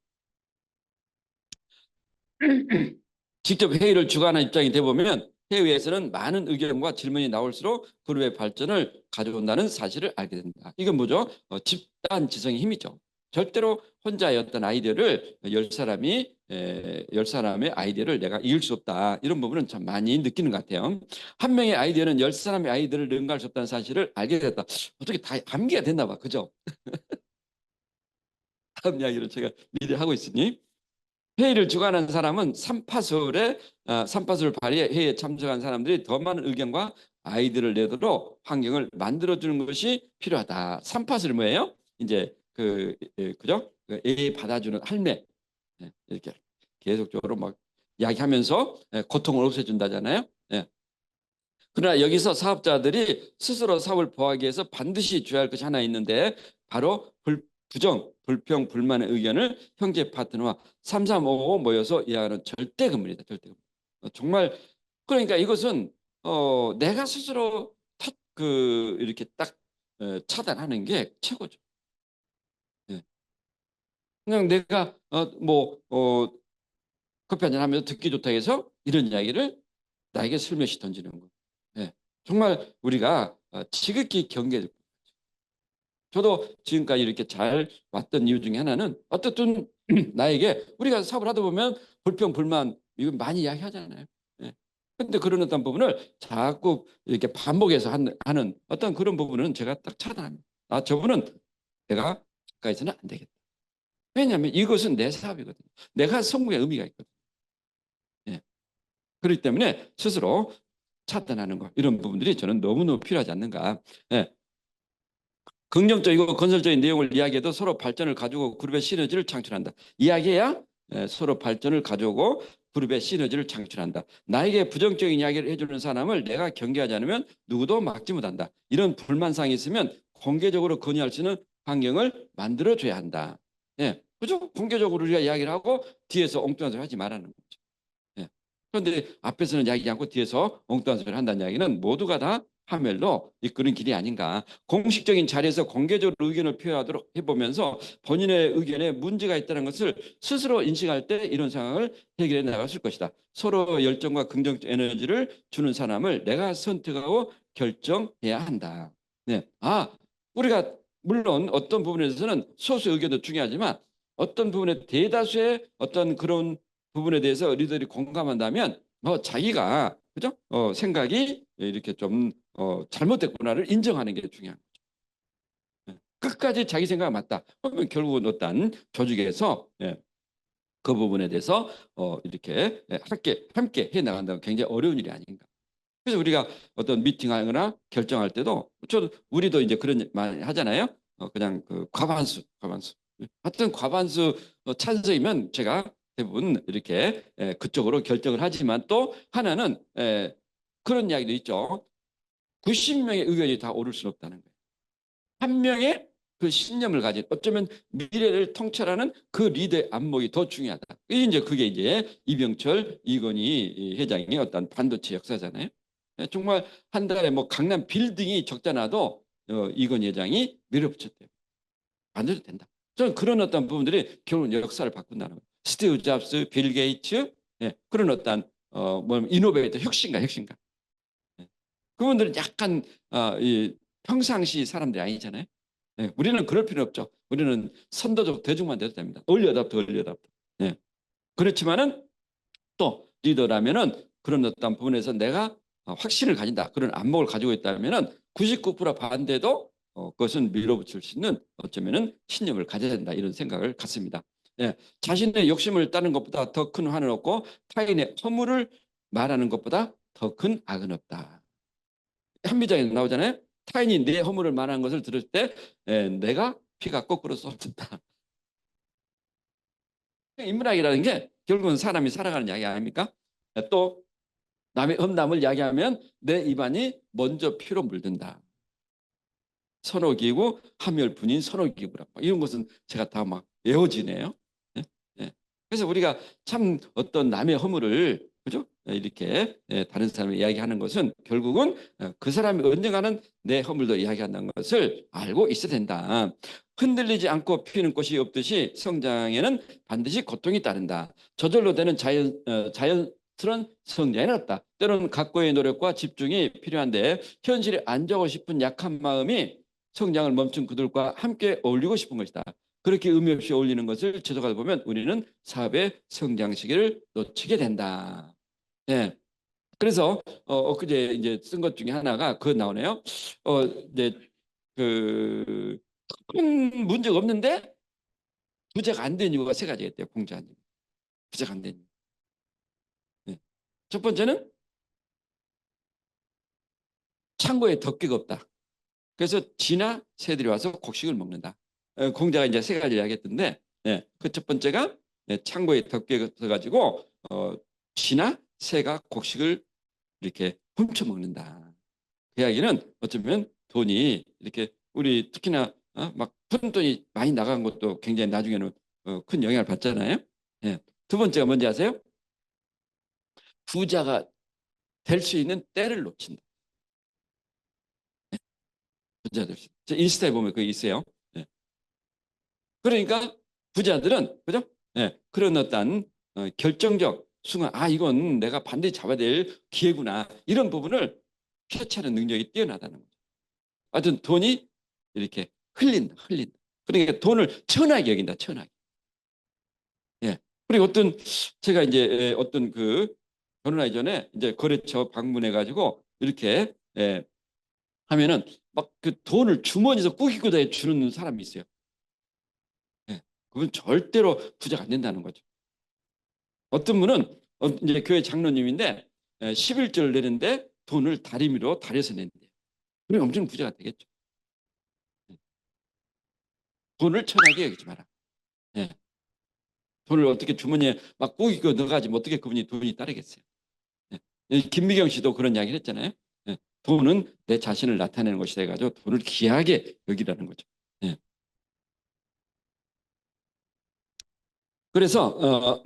직접 회의를 주관하는 입장이 되보면 회의에서는 많은 의견과 질문이 나올수록 그룹의 발전을 가져온다는 사실을 알게 된다. 이건 뭐죠? 집단 지성의 힘이죠. 절대로 혼자의 어떤 아이디어를 열 사람의 아이디어를 내가 이길 수 없다. 이런 부분은 참 많이 느끼는 것 같아요. 한 명의 아이디어는 열 사람의 아이디어를 능가할 수 없다는 사실을 알게 됐다. 어떻게 다 암기가 됐나 봐. 그죠? 다음 이야기를 제가 미리 하고 있으니 회의를 주관하는 사람은 삼파술을 발휘해 회의에 참석한 사람들이 더 많은 의견과 아이디어를 내도록 환경을 만들어주는 것이 필요하다. 삼파술이 뭐예요? 이제 그죠? 애 받아주는 할매 이렇게 계속적으로 막 이야기하면서 고통을 없애준다잖아요. 그러나 여기서 사업자들이 스스로 사업을 보호하기 위해서 반드시 줘야 할 것이 하나 있는데 바로 부정, 불평, 불만의 의견을 형제 파트너와 3355 모여서 이야기하는 절대 금물이다. 절대 금물. 정말 그러니까 이것은 내가 스스로 이렇게 딱 차단하는 게 최고죠. 예. 그냥 내가 커피 한잔 하면서 듣기 좋다 해서 이런 이야기를 나에게 슬며시 던지는 거. 예. 정말 우리가 지극히 경계해야 될 저도 지금까지 이렇게 잘 왔던 이유 중에 하나는 어떻든 나에게 우리가 사업을 하다 보면 불평, 불만 이거 많이 이야기하잖아요. 예. 근데 그런 어떤 부분을 자꾸 이렇게 반복해서 하는 어떤 그런 부분은 제가 딱 차단합니다. 저분은 내가 가까이서는 안 되겠다. 왜냐하면 이것은 내 사업이거든요. 내가 성공의 의미가 있거든요. 예. 그렇기 때문에 스스로 차단하는 것 이런 부분들이 저는 너무너무 필요하지 않는가. 예. 긍정적이고 건설적인 내용을 이야기해도 서로 발전을 가지고 그룹의 시너지를 창출한다. 이야기해야 서로 발전을 가져오고 그룹의 시너지를 창출한다. 나에게 부정적인 이야기를 해주는 사람을 내가 경계하지 않으면 누구도 막지 못한다. 이런 불만사항이 있으면 공개적으로 건의할 수 있는 환경을 만들어줘야 한다. 예, 그죠? 공개적으로 우리가 이야기를 하고 뒤에서 엉뚱한 소리 하지 말라는 거죠. 예. 그런데 앞에서는 이야기하지 않고 뒤에서 엉뚱한 소리를 한다는 이야기는 모두가 다 파멸로 이끄는 길이 아닌가. 공식적인 자리에서 공개적으로 의견을 표현하도록 해보면서 본인의 의견에 문제가 있다는 것을 스스로 인식할 때 이런 상황을 해결해 나갔을 것이다. 서로 열정과 긍정적 에너지를 주는 사람을 내가 선택하고 결정해야 한다. 네. 우리가 물론 어떤 부분에서는 소수 의견도 중요하지만 어떤 부분에 대다수의 어떤 그런 부분에 대해서 리더들이 공감한다면 자기가 그죠? 생각이 이렇게 좀 잘못됐구나를 인정하는 게 중요한 거죠. 끝까지 자기 생각이 맞다. 그러면 결국은 어떤 조직에서 그 부분에 대해서 이렇게 함께 해 나간다면 굉장히 어려운 일이 아닌가. 그래서 우리가 어떤 미팅하거나 결정할 때도 우리도 이제 그런 말 하잖아요. 그냥 그 과반수. 하여튼 과반수 찬성이면 제가 대부분 이렇게 그쪽으로 결정을 하지만 또 하나는 그런 이야기도 있죠. 90명의 의견이 다 옳을 수는 없다는 거예요. 한 명의 그 신념을 가진 어쩌면 미래를 통찰하는 그 리더의 안목이 더 중요하다. 그게 이제 이병철 이건희 회장의 어떤 반도체 역사잖아요. 정말 한 달에 뭐 강남 빌딩이 적잖아도 이건희 회장이 밀어붙였대요. 안 해도 된다. 저는 그런 어떤 부분들이 결국 역사를 바꾼다는 거예요. 스티브 잡스, 빌 게이츠, 그런 어떤 뭐 이노베이터, 혁신가. 그분들은 약간 이 평상시 사람들이 아니잖아요. 우리는 그럴 필요 없죠. 우리는 선도적 대중만 돼도 됩니다. 얼리어답터. 그렇지만은 또 리더라면은 그런 어떤 부분에서 내가 확신을 가진다. 그런 안목을 가지고 있다면은 99% 반대도 그것은 밀어붙일 수 있는 어쩌면은 신념을 가져야 된다. 이런 생각을 갖습니다. 자신의 욕심을 따르는 것보다 더 큰 화는 없고 타인의 허물을 말하는 것보다 더 큰 악은 없다. 한미장에 나오잖아요. 타인이 내 허물을 말하는 것을 들을 때 내가 피가 거꾸로 쏟는다. 인문학이라는 게 결국은 사람이 살아가는 이야기 아닙니까? 또 남의 험담을 이야기하면 내 입안이 먼저 피로 물든다. 선호기구, 함열분인 선호기구라. 이런 것은 제가 다 막 외워지네요. 예? 예. 그래서 우리가 참 어떤 남의 허물을 그죠? 이렇게 다른 사람이 이야기하는 것은 결국은 그 사람이 언젠가는 내 허물도 이야기한다는 것을 알고 있어야 된다. 흔들리지 않고 피는 꽃이 없듯이 성장에는 반드시 고통이 따른다. 저절로 되는 자연스러운 성장에는 없다. 때로는 각고의 노력과 집중이 필요한데 현실에 안정하고 싶은 약한 마음이 성장을 멈춘 그들과 함께 어울리고 싶은 것이다. 그렇게 의미 없이 어울리는 것을 지속하다 보면 우리는 사업의 성장 시기를 놓치게 된다. 네. 그래서 엊그제 이제 쓴 것 중에 하나가 그거 나오네요. 이제 그 큰 문제가 없는데 부자가 안 된 이유가 세 가지가 있대요. 공자님. 부자가 안 된 이유. 네. 첫 번째는 창고에 덮개가 없다. 그래서 쥐나 새들이 와서 곡식을 먹는다. 공자가 이제 세 가지 이야기했던데, 그 첫 번째가 창고에 덮개가 가지고 쥐나 새가 곡식을 이렇게 훔쳐 먹는다. 그 이야기는 어쩌면 돈이 이렇게 우리 특히나 막 푼 돈이 많이 나간 것도 굉장히 나중에는 큰 영향을 받잖아요. 두 번째가 뭔지 아세요? 부자가 될 수 있는 때를 놓친다. 부자들. 인스타에 보면 그게 있어요. 예. 그러니까 부자들은 그죠? 그런 어떤 결정적 순간 이건 내가 반드시 잡아야 될 기회구나 이런 부분을 캐치하는 능력이 뛰어나다는 거죠. 하여튼 돈이 이렇게 흘린다. 그러니까 돈을 천하게 여긴다. 천하게. 그리고 제가 이제 어떤 그 결혼하기 전에 이제 거래처 방문해 가지고 이렇게 하면은 막 그 돈을 주머니에서 꾸기고 다 주는 사람이 있어요. 그건 절대로 부자가 안 된다는 거죠. 어떤 분은 이제 교회 장로님인데 11조를 내는데 돈을 다리미로 다려서 낸대요. 그럼 엄청 부자가 되겠죠. 돈을 천하게 여기지 마라. 예. 돈을 어떻게 주머니에 막 꾸기고 넣어가지고 어떻게 그분이 돈이 따르겠어요. 김미경 씨도 그런 이야기를 했잖아요. 돈은 내 자신을 나타내는 것이 돼가지고 돈을 귀하게 여기라는 거죠. 그래서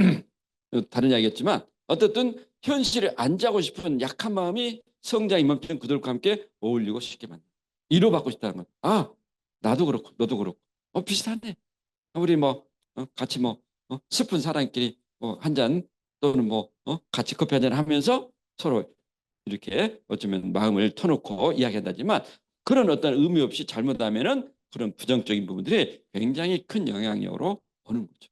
다른 이야기였지만 어쨌든 현실에 안자고 싶은 약한 마음이 성장이 멈춘 그들과 함께 어울리고 싶게 만든다. 위로받고 싶다는 건 나도 그렇고 너도 그렇고 비슷하네. 우리 뭐 같이 뭐 슬픈 사람끼리 뭐 한 잔 또는 뭐 같이 커피 한 잔 하면서 서로 이렇게 어쩌면 마음을 터놓고 이야기한다지만 그런 어떤 의미 없이 잘못하면은 그런 부정적인 부분들이 굉장히 큰 영향력으로 오는 거죠.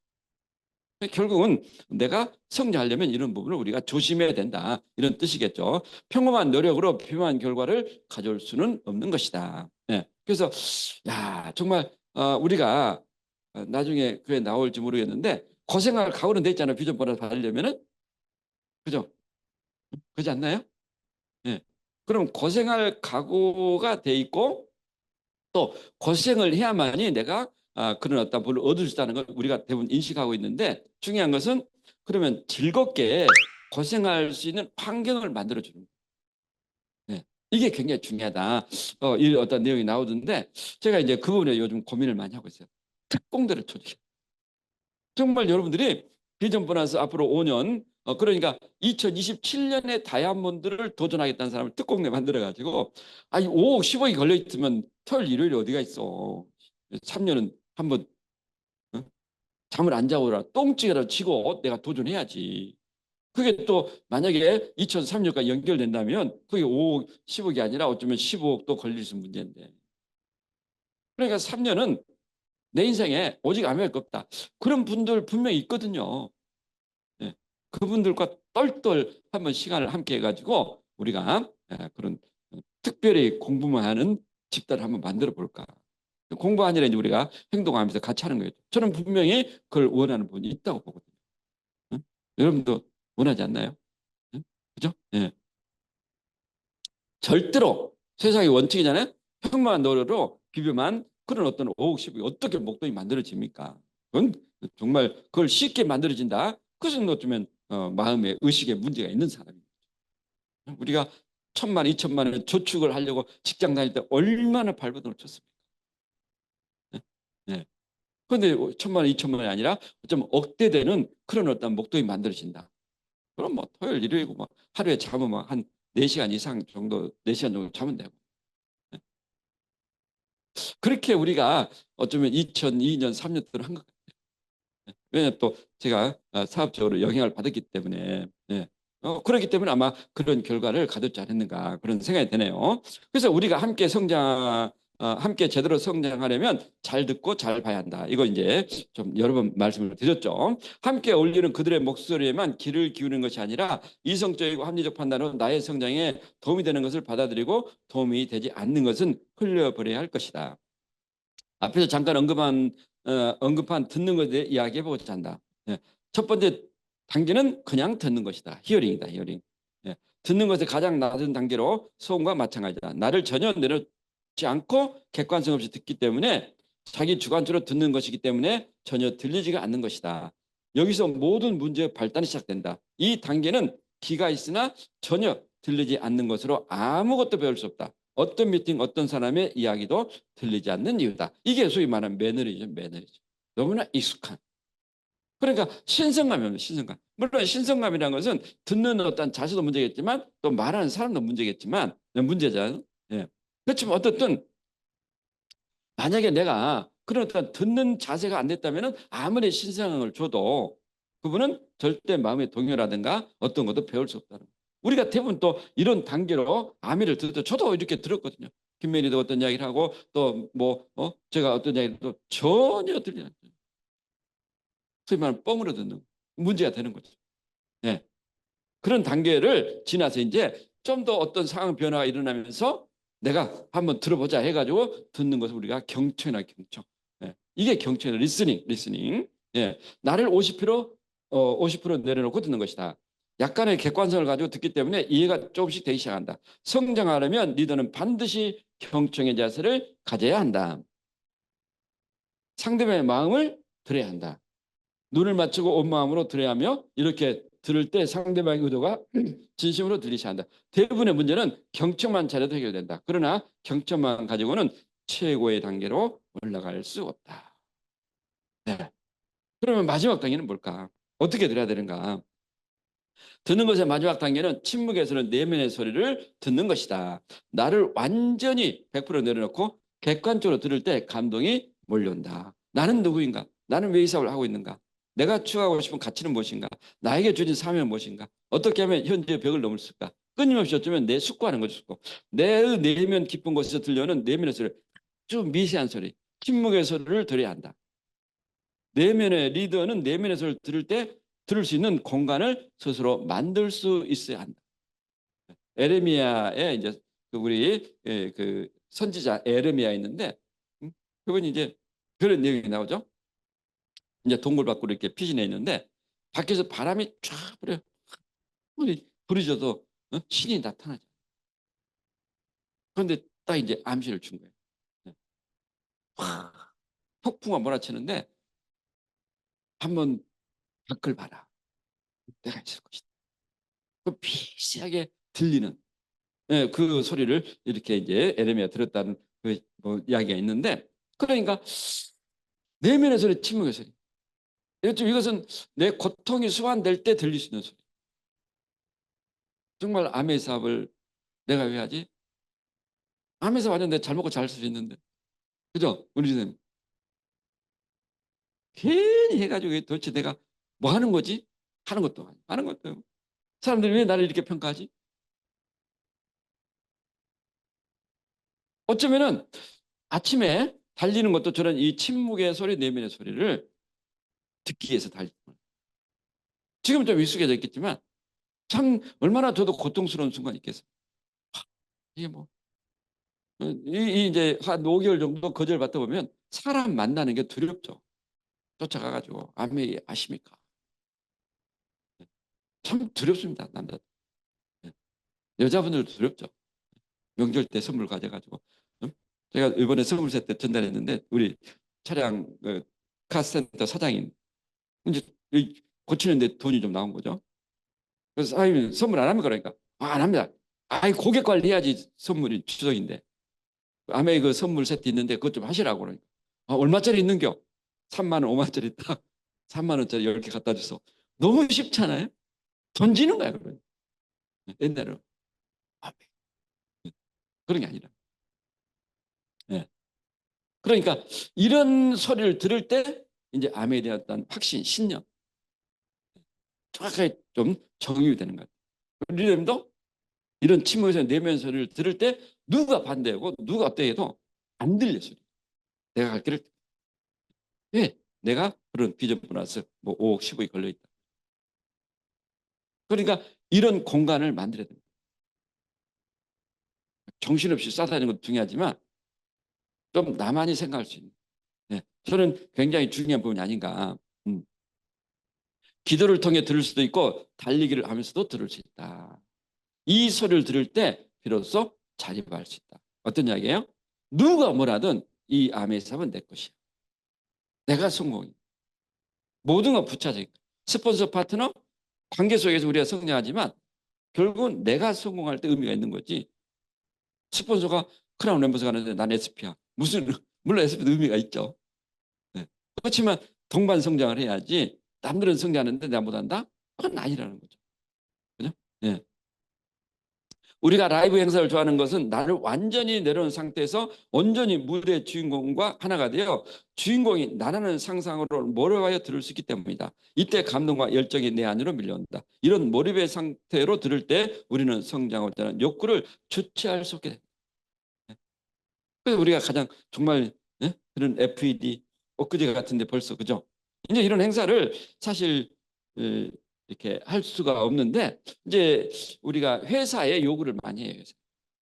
결국은 내가 성장하려면 이런 부분을 우리가 조심해야 된다. 이런 뜻이겠죠. 평범한 노력으로 필요한 결과를 가져올 수는 없는 것이다. 그래서 정말 우리가 나중에 그게 나올지 모르겠는데 고생할 각오는 돼 있잖아요. 비전 보너스 받으려면은. 그죠? 그렇지 않나요? 그럼 고생할 각오가 돼 있고 또 고생을 해야만이 내가 그런 어떤 부를 얻을 수 있다는 걸 우리가 대부분 인식하고 있는데 중요한 것은 그러면 즐겁게 고생할 수 있는 환경을 만들어주는 거예요. 이게 굉장히 중요하다. 이 어떤 내용이 나오던데 제가 이제 그 부분에 요즘 고민을 많이 하고 있어요. 특공대를 조직해. 정말 여러분들이 비전 보너스 앞으로 5년 그러니까 2027년에 다이아몬드를 도전하겠다는 사람을 특공대 만들어가지고 아니 5억 10억이 걸려 있으면 토요일 일요일에 어디가 있어. 3년은 한번 어? 잠을 안 자고라 똥찌개라도 치고 내가 도전해야지. 그게 또 만약에 2003년까지 연결된다면 그게 5억 10억이 아니라 어쩌면 15억도 걸릴 수 문제인데. 그러니까 3년은 내 인생에 오직 아무것도 없다. 그런 분들 분명히 있거든요. 예. 그분들과 똘똘 한번 시간을 함께 해가지고 우리가 그런 특별히 공부만 하는 집단을 한번 만들어 볼까. 공부 아니라 이제 우리가 행동하면서 같이 하는 거예요. 저는 분명히 그걸 원하는 분이 있다고 보거든요. 응? 여러분도 원하지 않나요? 응? 그죠? 예. 절대로 세상의 원칙이잖아요. 평범한 노래로 비벼만 그런 어떤 오곡십이 어떻게 목돈이 만들어집니까? 그건 정말 그걸 쉽게 만들어진다. 그것은 어쩌면 마음의 의식에 문제가 있는 사람입니다. 우리가 1,000만, 2,000만 원 저축을 하려고 직장 다닐 때 얼마나 발버둥을 쳤습니까? 네? 네. 그런데 1,000만 원, 2,000만 원이 아니라 좀 억대 되는 그런 어떤 목돈이 만들어진다. 그럼 뭐 토요일, 일요일이고 뭐 하루에 잠은 뭐한 4시간 이상 정도, 4시간 정도 자면 되고. 그렇게 우리가 어쩌면 2002년, 3년 동안 한 것 같아요. 왜냐하면 또 제가 사업적으로 영향을 받았기 때문에 그렇기 때문에 아마 그런 결과를 가졌지 않았는가 그런 생각이 드네요. 그래서 우리가 함께 함께 제대로 성장하려면 잘 듣고 잘 봐야 한다. 이거 이제 좀 여러 번 말씀을 드렸죠. 함께 어울리는 그들의 목소리에만 귀를 기울이는 것이 아니라 이성적이고 합리적 판단으로 나의 성장에 도움이 되는 것을 받아들이고 도움이 되지 않는 것은 흘려버려야 할 것이다. 앞에서 잠깐 언급한 듣는 것에 대해 이야기해보고자 한다. 예. 첫 번째 단계는 그냥 듣는 것이다. 히어링이다. 히어링. 예. 듣는 것의 가장 낮은 단계로 소음과 마찬가지다. 나를 전혀 내려놓지 않고 객관성 없이 듣기 때문에 자기 주관적으로 듣는 것이기 때문에 전혀 들리지가 않는 것이다. 여기서 모든 문제의 발단이 시작된다. 이 단계는 귀가 있으나 전혀 들리지 않는 것으로 아무것도 배울 수 없다. 어떤 미팅, 어떤 사람의 이야기도 들리지 않는 이유다. 이게 소위 말하는 매너리죠, 매너리즘. 너무나 익숙한. 그러니까 신성감이에요, 신성감. 물론 신성감이라는 것은 듣는 어떤 자세도 문제겠지만 또 말하는 사람도 문제겠지만 문제잖아요. 예. 그렇지만 어떻든 만약에 내가 그런 어떤 듣는 자세가 안 됐다면 아무리 신성을 줘도 그분은 절대 마음의 동요라든가 어떤 것도 배울 수 없다는 거예요. 우리가 대부분 또 이런 단계로 아미를 듣도 저도 이렇게 들었거든요. 김민희도 어떤 이야기를 하고 또 뭐 제가 어떤 이야기를 또 전혀 들리지 않아요. 소위 말하면 뻥으로 듣는 문제가 되는 거죠. 네. 그런 단계를 지나서 이제 좀 더 어떤 상황 변화가 일어나면서 내가 한번 들어보자 해가지고 듣는 것을 우리가 경청이나 경청. 예. 이게 경청이나 리스닝. 예. 나를 50% 내려놓고 듣는 것이다. 약간의 객관성을 가지고 듣기 때문에 이해가 조금씩 되기 시작한다. 성장하려면 리더는 반드시 경청의 자세를 가져야 한다. 상대방의 마음을 들어야 한다. 눈을 맞추고 온 마음으로 들어야 하며 이렇게 들을 때 상대방의 의도가 진심으로 들리셔야 한다. 대부분의 문제는 경청만 잘해도 해결된다. 그러나 경청만 가지고는 최고의 단계로 올라갈 수 없다. 네. 그러면 마지막 단계는 뭘까? 어떻게 들어야 되는가? 듣는 것의 마지막 단계는 침묵에서는 내면의 소리를 듣는 것이다. 나를 완전히 100% 내려놓고 객관적으로 들을 때 감동이 몰려온다. 나는 누구인가? 나는 왜 이 사업을 하고 있는가? 내가 추구하고 싶은 가치는 무엇인가? 나에게 주어진 사명은 무엇인가? 어떻게 하면 현재의 벽을 넘을 수 있을까? 끊임없이 어쩌면 내 숙고하는 것이 있고 내 내면 깊은 곳에서 들려오는 내면의 소리, 아주 미세한 소리, 침묵의 소리를 들어야 한다. 내면의 리더는 내면의 소리를 들을 때 들을 수 있는 공간을 스스로 만들 수 있어야 한다. 에레미야의 이제 우리 그 선지자 에레미야 있는데 그분이 이제 그런 내용이 나오죠. 이제 동굴 밖으로 이렇게 피신해 있는데 밖에서 바람이 쫙 불어요. 부르셔도 신이 나타나죠. 그런데 딱 이제 암시를 준 거예요. 확 폭풍과 몰아치는데 한번 밖을 봐라. 내가 있을 것이다. 그 미세하게 들리는 그 소리를 이렇게 이제 에레미야 들었다는 그뭐 이야기가 있는데 그러니까 내면의 소리, 침묵의 소리. 이것은 내 고통이 수반될 때 들릴 수 있는 소리. 정말 암의 사업을 내가 왜 하지? 암의 사업 하는데 잘 먹고 잘 수 있는데. 그죠? 우리 선생님. 괜히 해가지고 도대체 내가 뭐 하는 거지? 하는 것도 아니고 하는 것도 아니고. 사람들이 왜 나를 이렇게 평가하지? 어쩌면은 아침에 달리는 것도 저는 이 침묵의 소리, 내면의 소리를 듣기 위해서 달리는 거예요. 지금 좀 익숙해져 있겠지만 참 얼마나 저도 고통스러운 순간이 있겠어요. 이게 뭐 이제 한 5개월 정도 거절 받다 보면 사람 만나는 게 두렵죠. 쫓아가가지고 아메 아십니까? 참 두렵습니다. 남자 여자분들도 두렵죠. 명절 때 선물 가져가지고 제가 이번에 선물세 때 전달했는데 우리 차량 카센터 사장님 이제 고치는데 돈이 좀 나온 거죠. 그래서 사장님 선물 안 합니까? 그러니까 안 합니다. 아이 고객 관리해야지 선물이 추석인데 아메 그 선물 세트 있는데 그것 좀 하시라고 그러니까 얼마짜리 있는겨? 3만 원, 5만 원짜리 딱 3만 원짜리 10개 갖다 줘서 너무 쉽잖아요. 던지는 거야 그러면 옛날에 아메 그런 게 아니라. 네. 그러니까 이런 소리를 들을 때 이제 암에 대한 어떤 확신, 신념 정확하게 좀 정립이 되는 것 같아요. 리듬도 이런 침묵에서 내면 소리를 들을 때 누가 반대하고 누가 어떻게 해도 안 들려 소리. 내가 갈 길을 왜? 내가 그런 비전 보너스 뭐 5억 10억이 걸려 있다. 그러니까 이런 공간을 만들어야 됩니다. 정신없이 싸다니는 것도 중요하지만 좀 나만이 생각할 수 있는. 네. 저는 굉장히 중요한 부분이 아닌가. 기도를 통해 들을 수도 있고 달리기를 하면서도 들을 수 있다. 이 소리를 들을 때 비로소 자립할 수 있다. 어떤 이야기예요? 누가 뭐라든 이 암의 삶은 내 것이야. 내가 성공이야. 모든 건 부차적. 스폰서 파트너 관계 속에서 우리가 성장하지만 결국은 내가 성공할 때 의미가 있는 거지. 스폰서가 크라운 램버스 가는데 난 SP야. 무슨 물론 SP도 의미가 있죠. 네. 그렇지만 동반 성장을 해야지 남들은 성장하는데 내가 못한다? 그건 아니라는 거죠. 그죠? 네. 우리가 라이브 행사를 좋아하는 것은 나를 완전히 내려놓은 상태에서 온전히 무대 주인공과 하나가 되어 주인공이 나라는 상상으로 몰입하여 들을 수 있기 때문이다. 이때 감동과 열정이 내 안으로 밀려온다. 이런 몰입의 상태로 들을 때 우리는 성장하고자 하는 욕구를 주체할 수 없게 된다. 그래서 우리가 가장 정말 그런 FED 엊그제 같은데 벌써 그죠? 이제 이런 행사를 사실 이렇게 할 수가 없는데 이제 우리가 회사에 요구를 많이 해요.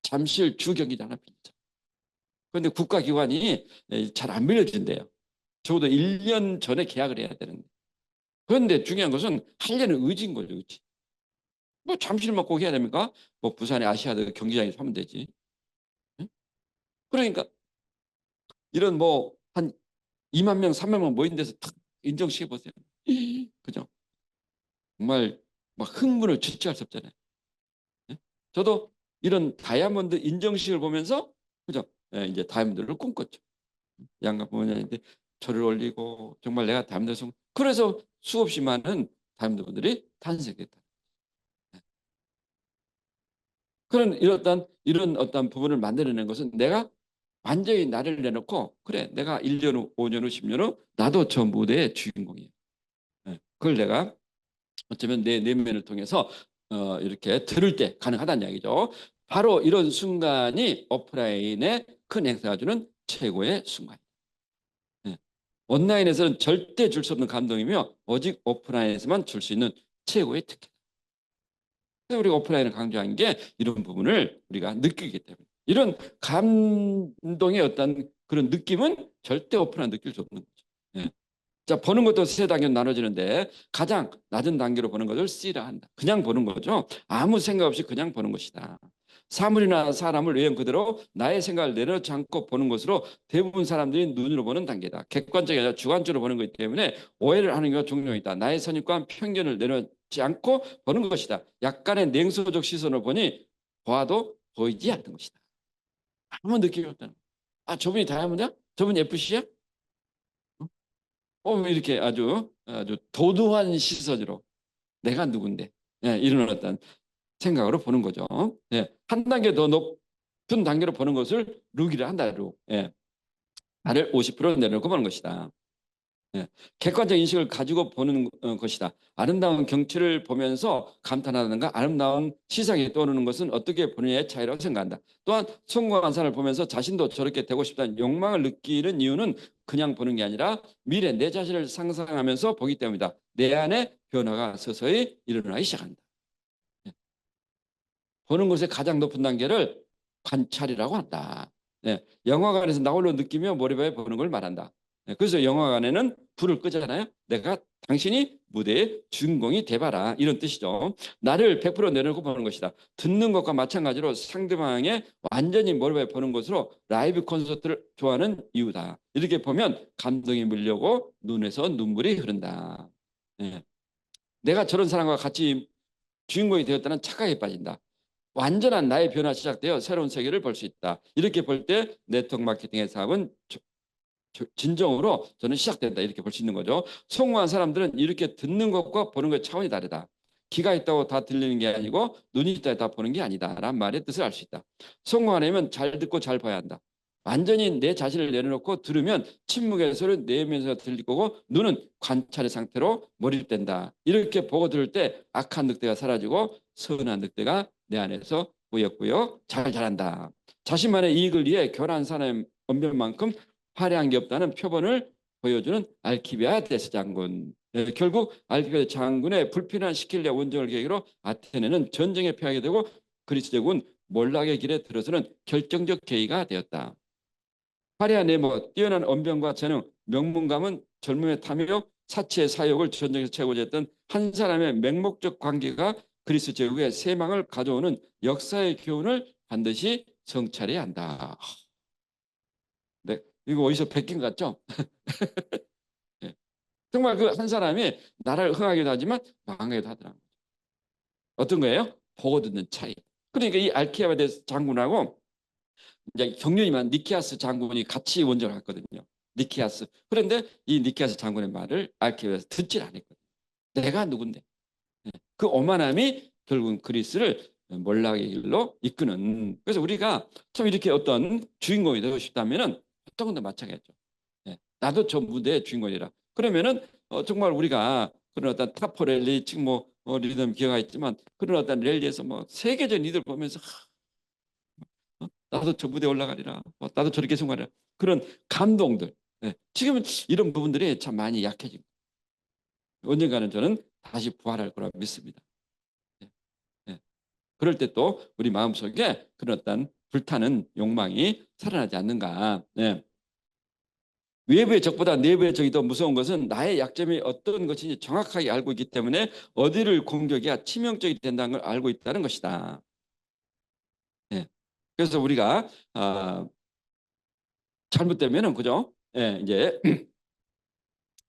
잠실 주경기장 하나 빌리자. 그런데 국가기관이 잘 안 빌려준대요. 적어도 1년 전에 계약을 해야 되는데. 그런데 중요한 것은 하려는 의지인 거죠, 의지. 뭐 잠실만 꼭 해야 됩니까? 뭐 부산의 아시아드 경기장에서 하면 되지. 그러니까 이런 뭐 한 2만 명, 3만 명 모인 데서 탁 인정시켜 보세요. 그죠? 정말 막 흥분을 주체할 수 없잖아요. 저도 이런 다이아몬드 인정식을 보면서 그죠? 이제 다이아몬드를 꿈꿨죠. 양가 부모님한테 절을 올리고 정말 내가 다이아몬드 성 그래서 수없이 많은 다이아몬드 분들이 탄생했다. 그런 이런 어떤 부분을 만들어낸 것은 내가 완전히 나를 내놓고 그래 내가 1년 후, 5년 후, 10년 후 나도 저 무대의 주인공이에요. 그걸 내가 어쩌면 내 내면을 통해서 이렇게 들을 때 가능하다는 이야기죠. 바로 이런 순간이 오프라인의 큰 행사가 주는 최고의 순간입니다. 온라인에서는 절대 줄 수 없는 감동이며 오직 오프라인에서만 줄 수 있는 최고의 특権. 그래서 우리가 오프라인을 강조한 게 이런 부분을 우리가 느끼기 때문에 이런 감동의 어떤 그런 느낌은 절대 오프라인 느낄 수 없는 거죠. 예. 자, 보는 것도 세 단계로 나눠지는데 가장 낮은 단계로 보는 것을 C라 한다. 그냥 보는 거죠. 아무 생각 없이 그냥 보는 것이다. 사물이나 사람을 외형 그대로 나의 생각을 내려놓지 않고 보는 것으로 대부분 사람들이 눈으로 보는 단계다. 객관적이 아니라 주관적으로 보는 것이기 때문에 오해를 하는 경우가 종종 있다. 나의 선입과 편견을 내려놓지 않고 보는 것이다. 약간의 냉소적 시선을 보니 보아도 보이지 않는 것이다. 아무 느낌이 없다는 거야. 아, 저분이 다이아몬드야? 저분이 FC야? 이렇게 아주 도도한 시선으로 내가 누군데 이런 어떤 생각으로 보는 거죠. 예. 한 단계 더 높은 단계로 보는 것을 룩이라 한다. 룩. 예. 나를 50% 내려놓고 보는 것이다. 예. 객관적 인식을 가지고 보는 것이다. 아름다운 경치를 보면서 감탄하는가, 아름다운 시상이 떠오르는 것은 어떻게 보느냐의 차이라고 생각한다. 또한 성공한 사람을 보면서 자신도 저렇게 되고 싶다는 욕망을 느끼는 이유는 그냥 보는 게 아니라 미래 내 자신을 상상하면서 보기 때문이다. 내 안에 변화가 서서히 일어나기 시작한다. 예. 보는 것의 가장 높은 단계를 관찰이라고 한다. 예. 영화관에서 나홀로 느끼며 몰입해 보는 걸 말한다. 예. 그래서 영화관에는 불을 끄잖아요. 내가 당신이 무대의 주인공이 돼봐라, 이런 뜻이죠. 나를 100% 내려놓고 보는 것이다. 듣는 것과 마찬가지로 상대방의 완전히 몰입해 보는 것으로 라이브 콘서트를 좋아하는 이유다. 이렇게 보면 감동이 밀려고 눈에서 눈물이 흐른다. 예. 내가 저런 사람과 같이 주인공이 되었다는 착각에 빠진다. 완전한 나의 변화 시작되어 새로운 세계를 볼 수 있다. 이렇게 볼 때 네트워크 마케팅의 사업은 진정으로 저는 시작된다, 이렇게 볼 수 있는 거죠. 성공한 사람들은 이렇게 듣는 것과 보는 것의 차원이 다르다. 귀가 있다고 다 들리는 게 아니고 눈이 있다고 다 보는 게 아니다 라는 말의 뜻을 알 수 있다. 성공하려면 잘 듣고 잘 봐야 한다. 완전히 내 자신을 내려놓고 들으면 침묵의 소리를 내면서 들릴 거고, 눈은 관찰의 상태로 몰입된다. 이렇게 보고 들을 때 악한 늑대가 사라지고 선한 늑대가 내 안에서 꾸역꾸역 잘 자란다. 자신만의 이익을 위해 교란한 사람의 언변만큼 화려한 게 없다는 표본을 보여주는 알키비아데스 장군. 결국 알키비아데스 장군의 불필요한 시킬리아 원정을 계기로 아테네는 전쟁에 패하게 되고 그리스 제국은 몰락의 길에 들어서는 결정적 계기가 되었다. 화려한 내모, 뛰어난 언변과 재능, 명문감은 젊음의 탐욕, 사치의 사욕을 전쟁에서 채우고자 했던 한 사람의 맹목적 관계가 그리스 제국의 쇠망을 가져오는 역사의 교훈을 반드시 성찰해야 한다. 네, 이거 어디서 베낀 것 같죠? 네. 정말 그 한 사람이 나라를 흥하기도 하지만 망하기도 하더라고요. 어떤 거예요? 보고 듣는 차이. 그러니까 이 알키비아데스 장군하고 이제 경륜이만 니키아스 장군이 같이 원정을 했거든요. 니키아스. 그런데 이 니키아스 장군의 말을 알키비아데스 듣질 않았거든요. 내가 누군데? 네. 그 오만함이 결국은 그리스를 몰락의 길로 이끄는. 그래서 우리가 참 이렇게 어떤 주인공이 되고 싶다면은 어떤 건데 마찬가지죠. 네. 나도 저 무대의 주인공이라. 그러면은 정말 우리가 그런 어떤 타포 랠리, 지금 뭐 리듬 기회가 있지만 그런 어떤 랠리에서 뭐 세계적 리더를 보면서 나도 저 무대에 올라가리라, 나도 저렇게 생활하리라, 그런 감동들. 네. 지금은 이런 부분들이 참 많이 약해지고 언젠가는 저는 다시 부활할 거라 믿습니다. 네. 네. 그럴 때 또 우리 마음속에 그런 어떤 불타는 욕망이 살아나지 않는가. 네. 외부의 적보다 내부의 적이 더 무서운 것은 나의 약점이 어떤 것인지 정확하게 알고 있기 때문에 어디를 공격해야 치명적이 된다는 걸 알고 있다는 것이다. 네. 그래서 우리가 잘못되면은, 그죠? 예, 이제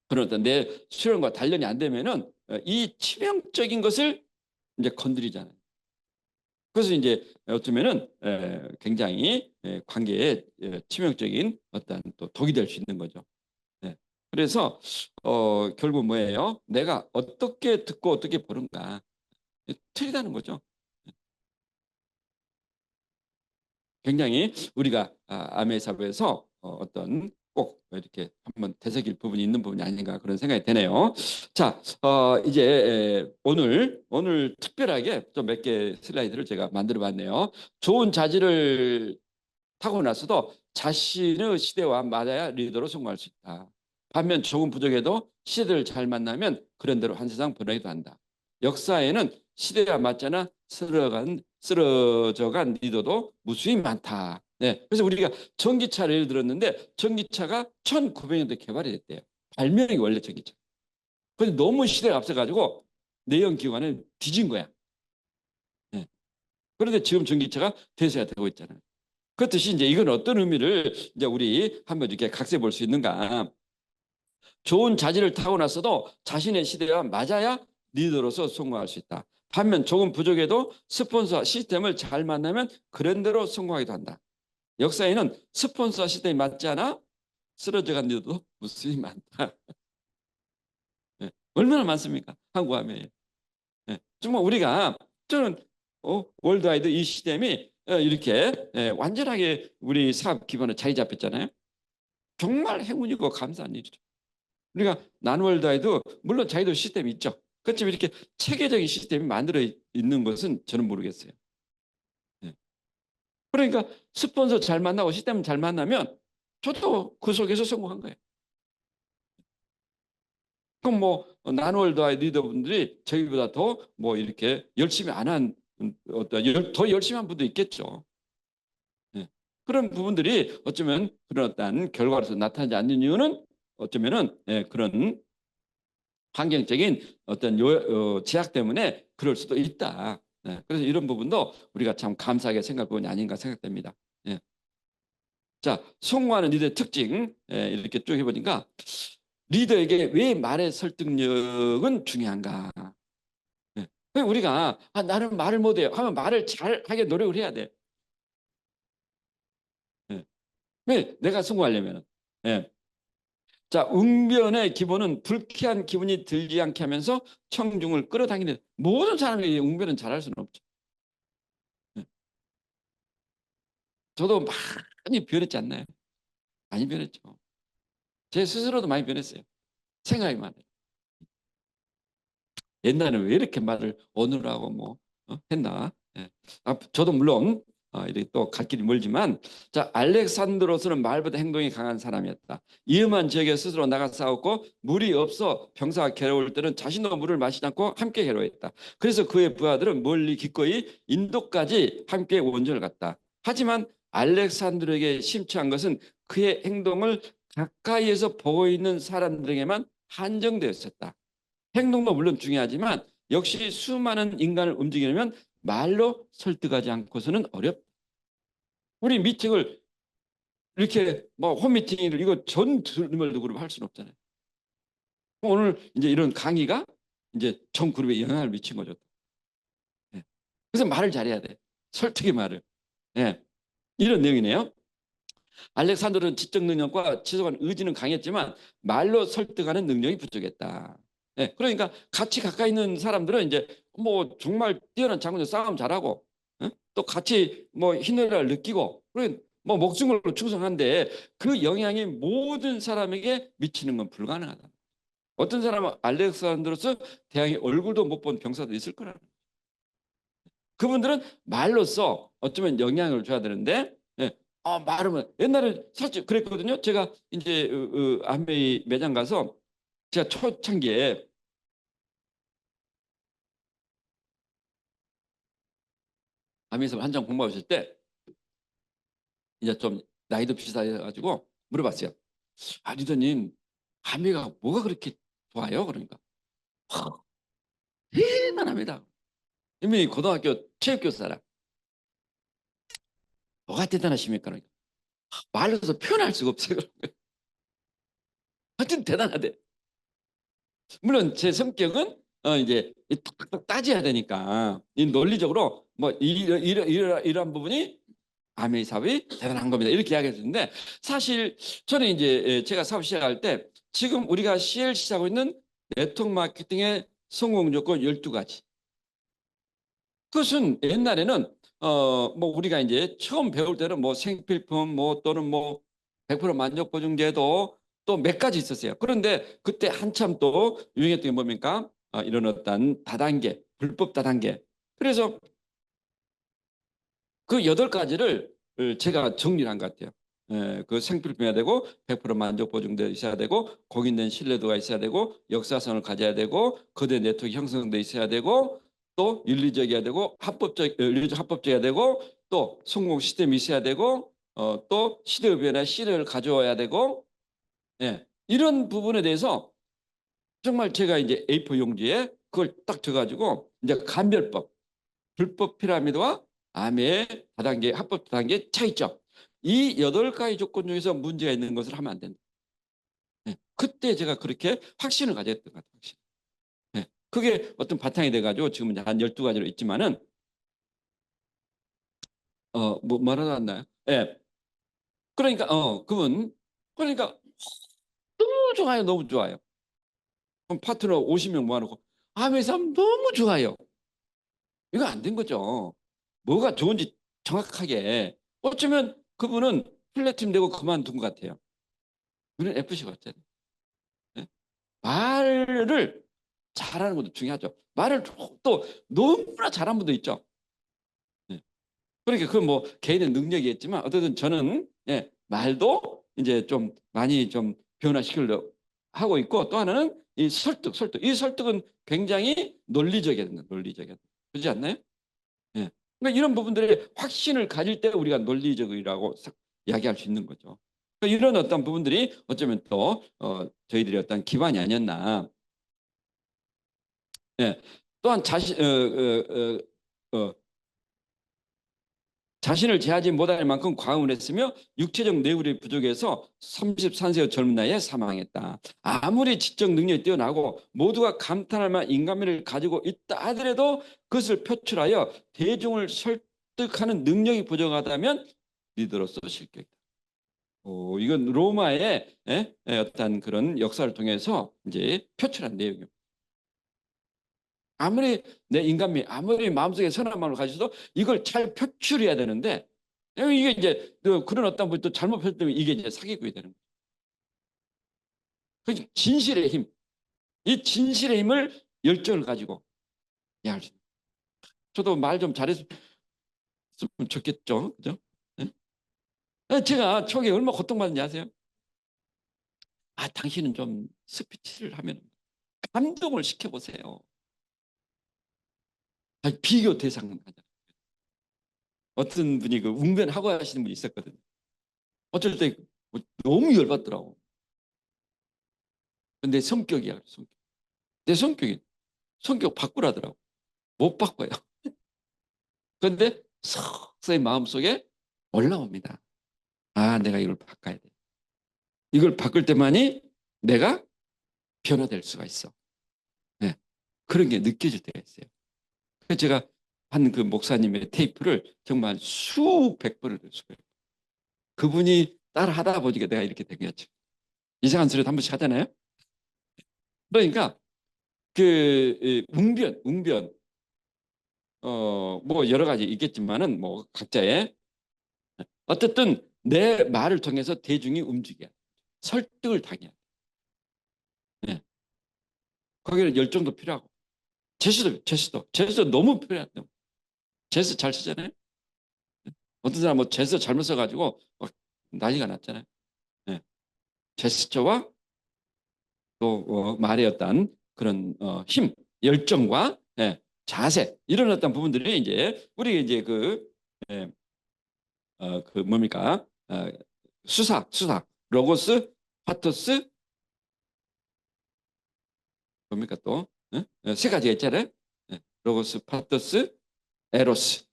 그런 어떤 내 수련과 단련이 안 되면은 이 치명적인 것을 이제 건드리잖아요. 그래서 이제 어쩌면은 굉장히 관계에 치명적인 어떤 또 독이 될 수 있는 거죠. 네. 그래서 결국 뭐예요? 내가 어떻게 듣고 어떻게 보는가, 틀리다는 거죠. 굉장히 우리가 아메사부에서 어떤 꼭 이렇게 한번 되새길 부분이 있는 부분이 아닌가, 그런 생각이 되네요. 자, 이제 오늘 특별하게 좀 몇 개 슬라이드를 제가 만들어봤네요. 좋은 자질을 타고났어도 자신의 시대와 맞아야 리더로 성공할 수 있다. 반면 조금 부족해도 시대를 잘 만나면 그런 대로 한 세상 변하기도 한다. 역사에는 시대가 맞잖아 쓰러져간 리더도 무수히 많다. 네, 그래서 우리가 전기차를 예를 들었는데 전기차가 1900년대 개발이 됐대요. 발명이 원래 전기차. 그런데 너무 시대가 앞서가지고 내연기관은 뒤진 거야. 네. 그런데 지금 전기차가 대세가 되고 있잖아요. 그렇듯이 이제 이건 어떤 의미를 이제 우리 한번 이렇게 각색해 볼 수 있는가. 좋은 자질을 타고났어도 자신의 시대와 맞아야 리더로서 성공할 수 있다. 반면 조금 부족해도 스폰서와 시스템을 잘 만나면 그런 대로 성공하기도 한다. 역사에는 스폰서와 시스템이 맞지 않아 쓰러져간 리더도 무수히 많다. 네. 얼마나 많습니까? 한국 하면. 네. 정말 우리가, 저는 월드와이드 이 시스템이 이렇게 완전하게 우리 사업 기반에 자리 잡혔잖아요. 정말 행운이고 감사한 일이죠. 우리가 난월드와이드 물론 자기도 시스템이 있죠. 그렇지만 이렇게 체계적인 시스템이 만들어 있는 것은 저는 모르겠어요. 네. 그러니까 스폰서 잘 만나고 시스템 잘 만나면 저도 그 속에서 성공한 거예요. 그럼 뭐 난월드와의 리더분들이 저희보다 더 뭐 이렇게 열심히 안 한 더 열심히 한 분도 있겠죠. 네. 그런 부분들이 어쩌면 그런 어떤 결과로서 나타나지 않는 이유는 어쩌면은 그런 환경적인 어떤 제약 때문에 그럴 수도 있다. 그래서 이런 부분도 우리가 참 감사하게 생각할 부분이 아닌가 생각됩니다. 예. 자, 성공하는 리더의 특징 이렇게 쭉 해보니까 리더에게 왜 말의 설득력은 중요한가? 예. 우리가 나는 말을 못해요 하면 말을 잘하게 노력을 해야 돼. 예. 왜 내가 성공하려면 예. 자, 응변의 기본은 불쾌한 기분이 들지 않게 하면서 청중을 끌어당기는 모든 사람이 응변은 잘할 수는 없죠. 예. 저도 많이 변했지 않나요? 많이 변했죠. 제 스스로도 많이 변했어요. 생각이 많아요. 옛날에는 왜 이렇게 말을 어눌하고 뭐 했나? 예. 저도 물론 이렇게 또 갈 길이 멀지만 자 알렉산드로스는 말보다 행동이 강한 사람이었다. 위험한 지역에 스스로 나가 싸웠고 물이 없어 병사가 괴로울 때는 자신도 물을 마시지 않고 함께 괴로워했다. 그래서 그의 부하들은 멀리 기꺼이 인도까지 함께 원전을 갔다. 하지만 알렉산드로에게 심취한 것은 그의 행동을 가까이에서 보고 있는 사람들에게만 한정되었었다. 행동도 물론 중요하지만 역시 수많은 인간을 움직이려면 말로 설득하지 않고서는 어렵다. 우리 미팅을 이렇게 뭐 홈미팅을 이거 전 그룹 할 수는 없잖아요. 오늘 이제 이런 강의가 이제 전 그룹에 영향을 미친 거죠. 네. 그래서 말을 잘해야 돼. 설득의 말을. 네. 이런 내용이네요. 알렉산더는 지적 능력과 지속한 의지는 강했지만 말로 설득하는 능력이 부족했다. 네, 그러니까 같이 가까이 있는 사람들은 이제 뭐 정말 뛰어난 장군들 싸움 잘하고 또 같이 뭐 희노애락을 느끼고 뭐 목숨으로 충성한데 그 영향이 모든 사람에게 미치는 건 불가능하다. 어떤 사람은 알렉산더로서 대항의 얼굴도 못 본 병사도 있을 거라는 거예요. 그분들은 말로써 어쩌면 영향을 줘야 되는데 말하면 옛날에 사실 그랬거든요. 제가 이제 암웨이 매장 가서 제가 초창기에 암웨이에서 한장 공부하실 때 이제 좀 나이도 비슷해가지고 물어봤어요. 리더님 암웨이가 뭐가 그렇게 좋아요? 그러니까 대단합니다. 이미 고등학교 체육교사라 뭐가 대단하십니까? 그러니까 말로서 표현할 수가 없어요. 하여튼 대단하대. 물론 제 성격은 이제 딱 따져야 되니까 이 논리적으로 뭐 이러한 부분이 아메이 사업이 대단한 겁니다. 이렇게 이야기했는데 사실 저는 이제 제가 사업 시작할 때 지금 우리가 CL 시작하고 있는 네트워크 마케팅의 성공 조건 12가지. 그것은 옛날에는 뭐 우리가 이제 처음 배울 때는 뭐 생필품 뭐 또는 뭐 100% 만족 보증 제도 또 몇 가지 있었어요. 그런데 그때 한참 또 유행했던 게 뭡니까? 이런 어떤 다단계, 불법 다단계. 그래서 그 8가지를 제가 정리를 한 것 같아요. 그 생필품해야 되고 100% 만족 보증되어 있어야 되고 공인된 신뢰도가 있어야 되고 역사성을 가져야 되고 거대 네트워크 형성돼 있어야 되고 또 윤리적이어야 되고 윤리적 합법적이어야 되고 또 성공 시스템이 있어야 되고 또 시대의 변화에 시대를 가져와야 되고 이런 부분에 대해서 정말 제가 이제 A4 용지에 그걸 딱 줘가지고 이제 감별법 불법 피라미드와 암의 다단계, 합법 다단계 차이점. 이 8가지 조건 중에서 문제가 있는 것을 하면 안 된다. 그때 제가 그렇게 확신을 가졌던 것 같아요. 확신. 그게 어떤 바탕이 돼가지고 지금 한 12가지로 있지만은 뭐 말하다 왔나요? 그러니까 그분 그러니까 너무 좋아요. 너무 좋아요. 그럼 파트너 50명 모아놓고 암의 삶 너무 좋아요. 이거 안 된 거죠. 뭐가 좋은지 정확하게. 어쩌면 그분은 플래팀 되고 그만둔 것 같아요. 우리는 FC 같잖아요. 예? 말을 잘하는 것도 중요하죠. 말을 또 너무나 잘하는 분도 있죠. 예. 그러니까 그 뭐 개인의 능력이겠지만 어쨌든 저는 말도 이제 좀 많이 좀 변화시키려고 하고 있고, 또 하나는 이 설득. 이 설득은 굉장히 논리적이야 된다. 논리적이야. 그렇지 않나요? 예. 그러니까 이런 부분들에 확신을 가질 때 우리가 논리적이라고 이야기할 수 있는 거죠. 그러니까 이런 어떤 부분들이 어쩌면 또 저희들의 어떤 기반이 아니었나. 예. 또한 자신을 제하지 못할 만큼 과음을 했으며 육체적 내물이 부족해서 33세의 젊은 나이에 사망했다. 아무리 지적 능력이 뛰어나고 모두가 감탄할 만한 인간미를 가지고 있다 하더라도 그것을 표출하여 대중을 설득하는 능력이 부족하다면 리더로서 실격이다. 이건 로마의 어떤 그런 역사를 통해서 이제 표출한 내용입니다. 아무리 내 인간미, 아무리 마음속에 선한 마음을 가지셔도 이걸 잘 표출해야 되는데, 이게 이제 그런 어떤 분이 또 잘못 표출되면 이게 이제 사기꾼이 되는 거죠. 진실의 힘, 이 진실의 힘을 열정을 가지고 할 수 있는. 저도 말 좀 잘했으면 좋겠죠, 그죠? 제가 초기에 얼마나 고통받는지 아세요? 당신은 좀 스피치를 하면 감동을 시켜보세요. 비교 대상은 하잖아요. 어떤 분이 그 웅변하고 하시는 분이 있었거든요. 어쩔 때 너무 열받더라고. 근데 성격이야, 성격. 내 성격 바꾸라더라고. 못 바꿔요. 그런데 서서히 마음속에 올라옵니다. 내가 이걸 바꿔야 돼. 이걸 바꿀 때만이 내가 변화될 수가 있어. 네. 그런 게 느껴질 때가 있어요. 그래서 제가 한 그 목사님의 테이프를 정말 수백 번을 들었어요. 그분이 따라 하다 보니까 내가 이렇게 된 거죠. 이상한 소리도 한 번씩 하잖아요. 그러니까 그 웅변 뭐 여러 가지 있겠지만은 뭐 각자의 어쨌든 내 말을 통해서 대중이 움직여 설득을 당해야 돼. 네. 거기는 열정도 필요하고 제스도 너무 필요하다. 제스 잘 쓰잖아요. 어떤 사람 뭐 제스 잘못 써가지고 막 난리가 났잖아요. 네. 제스처와 또 말의 어떤 그런 힘, 열정과 자세 이런 어떤 부분들이 이제 우리 이제 예, 그 뭡니까 수사 로고스 파토스 뭡니까 또 세 가지가 있잖아요. 로고스 파토스 에로스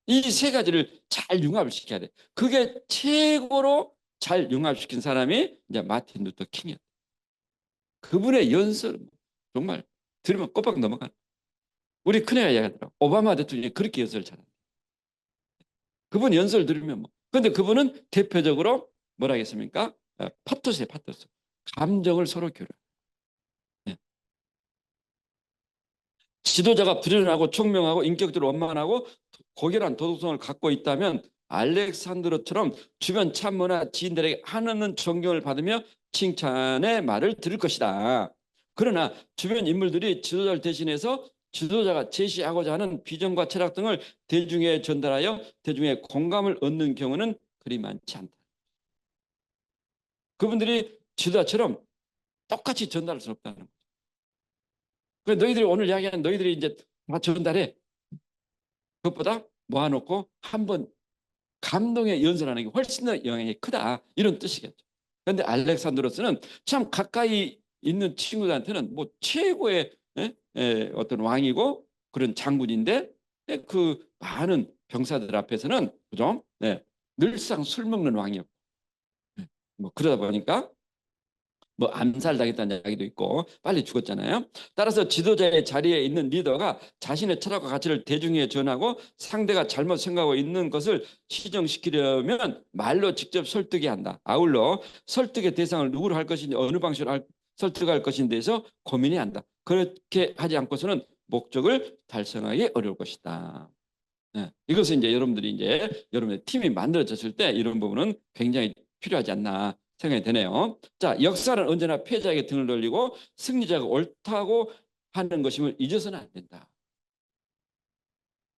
이 세 가지를 잘 융합을 시켜야 돼. 그게 최고로 잘 융합시킨 사람이 이제 마틴 루터 킹이었다. 그분의 연설 정말 들으면 꼬박 넘어가는. 우리 큰애가 이야기하더라고. 오바마 대통령이 그렇게 연설을 잘한다. 그분 연설 들으면 뭐. 근데 그분은 대표적으로 뭐라 하겠습니까? 파토스에 파토스. 감정을 서로 교류. 네. 지도자가 부지런하고 총명하고 인격적으로 원만하고 고결한 도덕성을 갖고 있다면 알렉산드로처럼 주변 참모나 지인들에게 한없는 존경을 받으며 칭찬의 말을 들을 것이다. 그러나 주변 인물들이 지도자를 대신해서 지도자가 제시하고자 하는 비전과 철학 등을 대중에 전달하여 대중의 공감을 얻는 경우는 그리 많지 않다. 그분들이 지도자처럼 똑같이 전달할 수 없다는 거죠. 그래서 너희들이 오늘 이야기하는 너희들이 이제 다 전달해. 그것보다 모아놓고 한번 감동의 연설하는 게 훨씬 더 영향이 크다. 이런 뜻이겠죠. 그런데 알렉산드로스는 참 가까이 있는 친구들한테는 뭐 최고의 어떤 왕이고 그런 장군인데 그 많은 병사들 앞에서는 그죠? 늘상 술 먹는 왕이었고 뭐 그러다 보니까 뭐 암살당했다는 이야기도 있고 빨리 죽었잖아요. 따라서 지도자의 자리에 있는 리더가 자신의 철학과 가치를 대중에 전하고 상대가 잘못 생각하고 있는 것을 시정시키려면 말로 직접 설득해야 한다. 아울러 설득의 대상을 누구로 할 것인지 어느 방식으로 설득할 것인지 대해서 고민해야 한다. 그렇게 하지 않고서는 목적을 달성하기 어려울 것이다. 이것은 이제 여러분들이 이제 여러분의 팀이 만들어졌을 때 이런 부분은 굉장히 필요하지 않나 생각이 되네요. 자, 역사는 언제나 패자에게 등을 돌리고 승리자가 옳다고 하는 것임을 잊어서는 안 된다.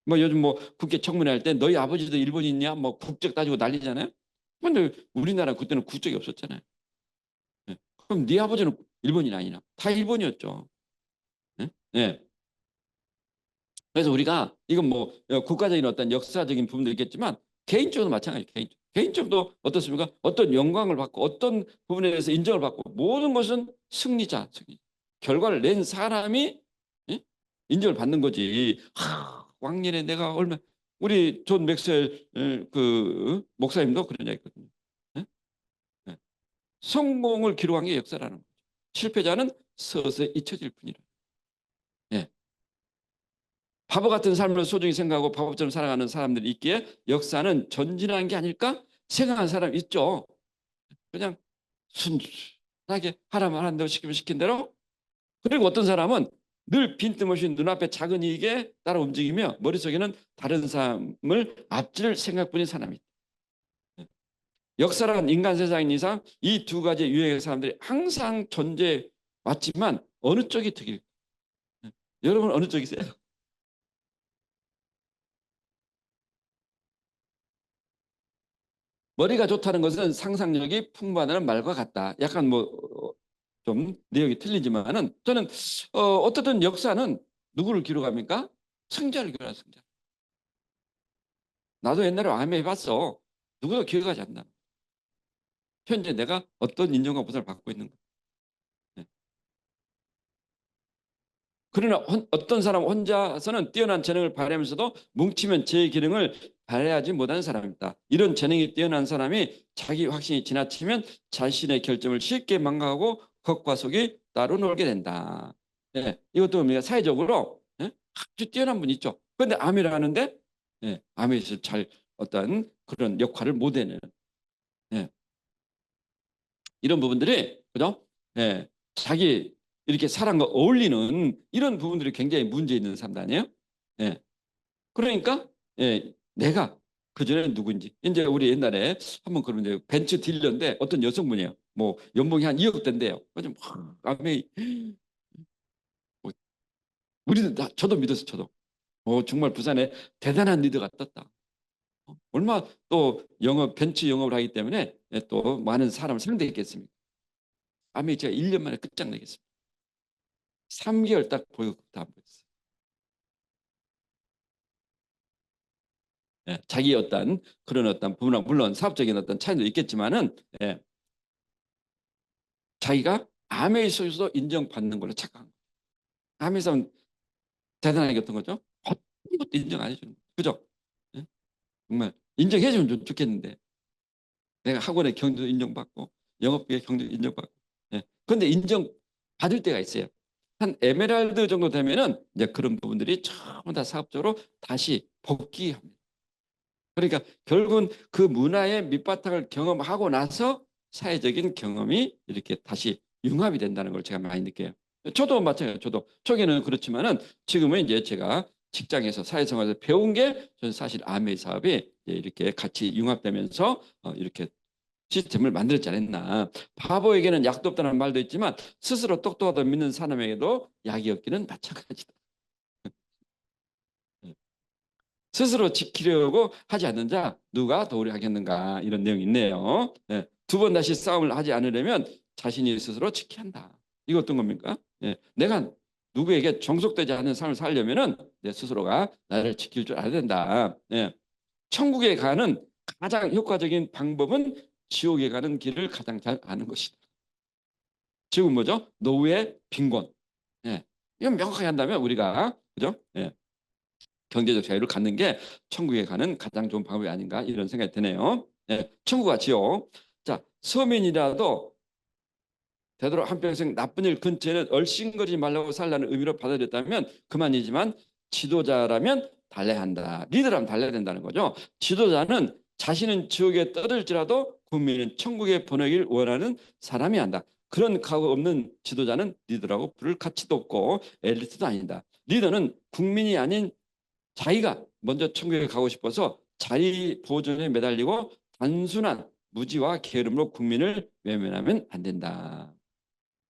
뭐 요즘 뭐 국회 청문회 할 때 너희 아버지도 일본인이냐 뭐 국적 따지고 난리잖아요. 근데 우리나라 그때는 국적이 없었잖아요. 그럼 네 아버지는 일본인 아니냐? 다 일본이었죠. 네? 네. 그래서 우리가 이건 뭐 국가적인 어떤 역사적인 부분도 있겠지만 개인적으로 마찬가지예요. 개인적으로 어떻습니까? 어떤 영광을 받고 어떤 부분에 대해서 인정을 받고 모든 것은 승리자, 결과를 낸 사람이 예? 인정을 받는 거지. 왕년에 내가 얼마 우리 존 맥스웰 그 목사님도 그런 얘기 했거든요. 예? 예. 성공을 기록한 게 역사라는 거죠. 실패자는 서서히 잊혀질 뿐이라. 예. 바보 같은 삶을 소중히 생각하고 바보처럼 살아가는 사람들이 있기에 역사는 전진한 게 아닐까 생각하는 사람 있죠. 그냥 순하게 하라면 하는 대로 시키면 시킨 대로. 그리고 어떤 사람은 늘 빈틈없이 눈앞에 작은 이익에 따라 움직이며 머릿속에는 다른 사람을 앞질 생각뿐인 사람이 있다. 역사란 인간 세상인 이상 이 두 가지 유형의 사람들이 항상 존재해 왔지만 어느 쪽이 특일까? 여러분 어느 쪽이세요? 머리가 좋다는 것은 상상력이 풍부하다는 말과 같다. 약간 뭐 좀 내용이 틀리지만은 저는 어떻든 역사는 누구를 기록합니까? 승자를 기록하는 승자. 나도 옛날에 암에 해봤어. 누구도 기억하지 않나. 현재 내가 어떤 인정과 보상을 받고 있는가. 네. 그러나 어떤 사람 혼자서는 뛰어난 재능을 발휘하면서도 뭉치면 제 기능을 발휘하지 못하는 사람입니다. 이런 재능이 뛰어난 사람이 자기 확신이 지나치면 자신의 결정을 쉽게 망각하고 겉과 속이 따로 놀게 된다. 네. 이것도 우리가 사회적으로 아주 뛰어난 분 있죠. 그런데 암이라 하는데 암에서 잘 어떤 그런 역할을 못 해내는 이런 부분들이 그죠? 자기 이렇게 사람과 어울리는 이런 부분들이 굉장히 문제 있는 사람 아니에요? 예. 그러니까 내가 그전에 누구인지 이제 우리 옛날에 한번 그런 이제 벤츠 딜러인데 어떤 여성분이에요. 뭐 연봉이 한 2억 된대요. 그래서 아메 뭐 우리도 저도 믿었어 저도. 정말 부산에 대단한 리더가 떴다. 얼마 또 영업 벤츠 영업을 하기 때문에 또 많은 사람을 상대했겠습니까? 아메 제가 1년 만에 끝장내겠습니다. 3개월 딱 보이고 다 보였어요. 자기 어떤 그런 어떤 부분은 물론 사업적인 어떤 차이도 있겠지만은 자기가 암에 있어서도 인정받는 걸로 착각한 거예요. 암에 있으면 대단하게 어떤 거죠? 어떤 것도 인정 안 해주는 거예요. 그죠? 예? 정말 인정해주면 좀 좋겠는데 내가 학원의 경도 인정받고 영업비의 경도 인정받고 그런데 인정 받을 때가 있어요. 한 에메랄드 정도 되면은 이제 그런 부분들이 전부 다 사업적으로 다시 복귀합니다. 그러니까 결국은 그 문화의 밑바탕을 경험하고 나서 사회적인 경험이 이렇게 다시 융합이 된다는 걸 제가 많이 느껴요. 저도 마찬가지예요. 저도 초기에는 그렇지만은 지금은 이제 제가 직장에서 사회생활에서 배운 게 저는 사실 아메이 사업이 이렇게 같이 융합되면서 이렇게 시스템을 만들었지 않았나. 바보에게는 약도 없다는 말도 있지만 스스로 똑똑하다 믿는 사람에게도 약이 없기는 마찬가지다. 스스로 지키려고 하지 않는 자 누가 도우려 하겠는가 이런 내용이 있네요. 두 번 다시 싸움을 하지 않으려면 자신이 스스로 지켜야 한다. 이거 어떤 겁니까? 내가 누구에게 종속되지 않는 삶을 살려면은 내 스스로가 나를 지킬 줄 알아야 된다. 천국에 가는 가장 효과적인 방법은 지옥에 가는 길을 가장 잘 아는 것이다. 지금 뭐죠? 노후의 빈곤. 이건 명확하게 한다면 우리가 그죠? 경제적 자유를 갖는 게 천국에 가는 가장 좋은 방법이 아닌가 이런 생각이 드네요. 천국과 지옥. 자, 서민이라도 되도록 한평생 나쁜 일 근처에는 얼씬거리지 말라고 살라는 의미로 받아들였다면 그만이지만 지도자라면 달래야 한다. 리더라면 달래야 된다는 거죠. 지도자는 자신은 지옥에 떠들지라도 국민은 천국에 보내길 원하는 사람이 한다. 그런 각오 없는 지도자는 리더라고 부를 가치도 없고 엘리트도 아니다. 리더는 국민이 아닌 자기가 먼저 천국에 가고 싶어서 자기 보존에 매달리고 단순한 무지와 게으름으로 국민을 외면하면 안 된다.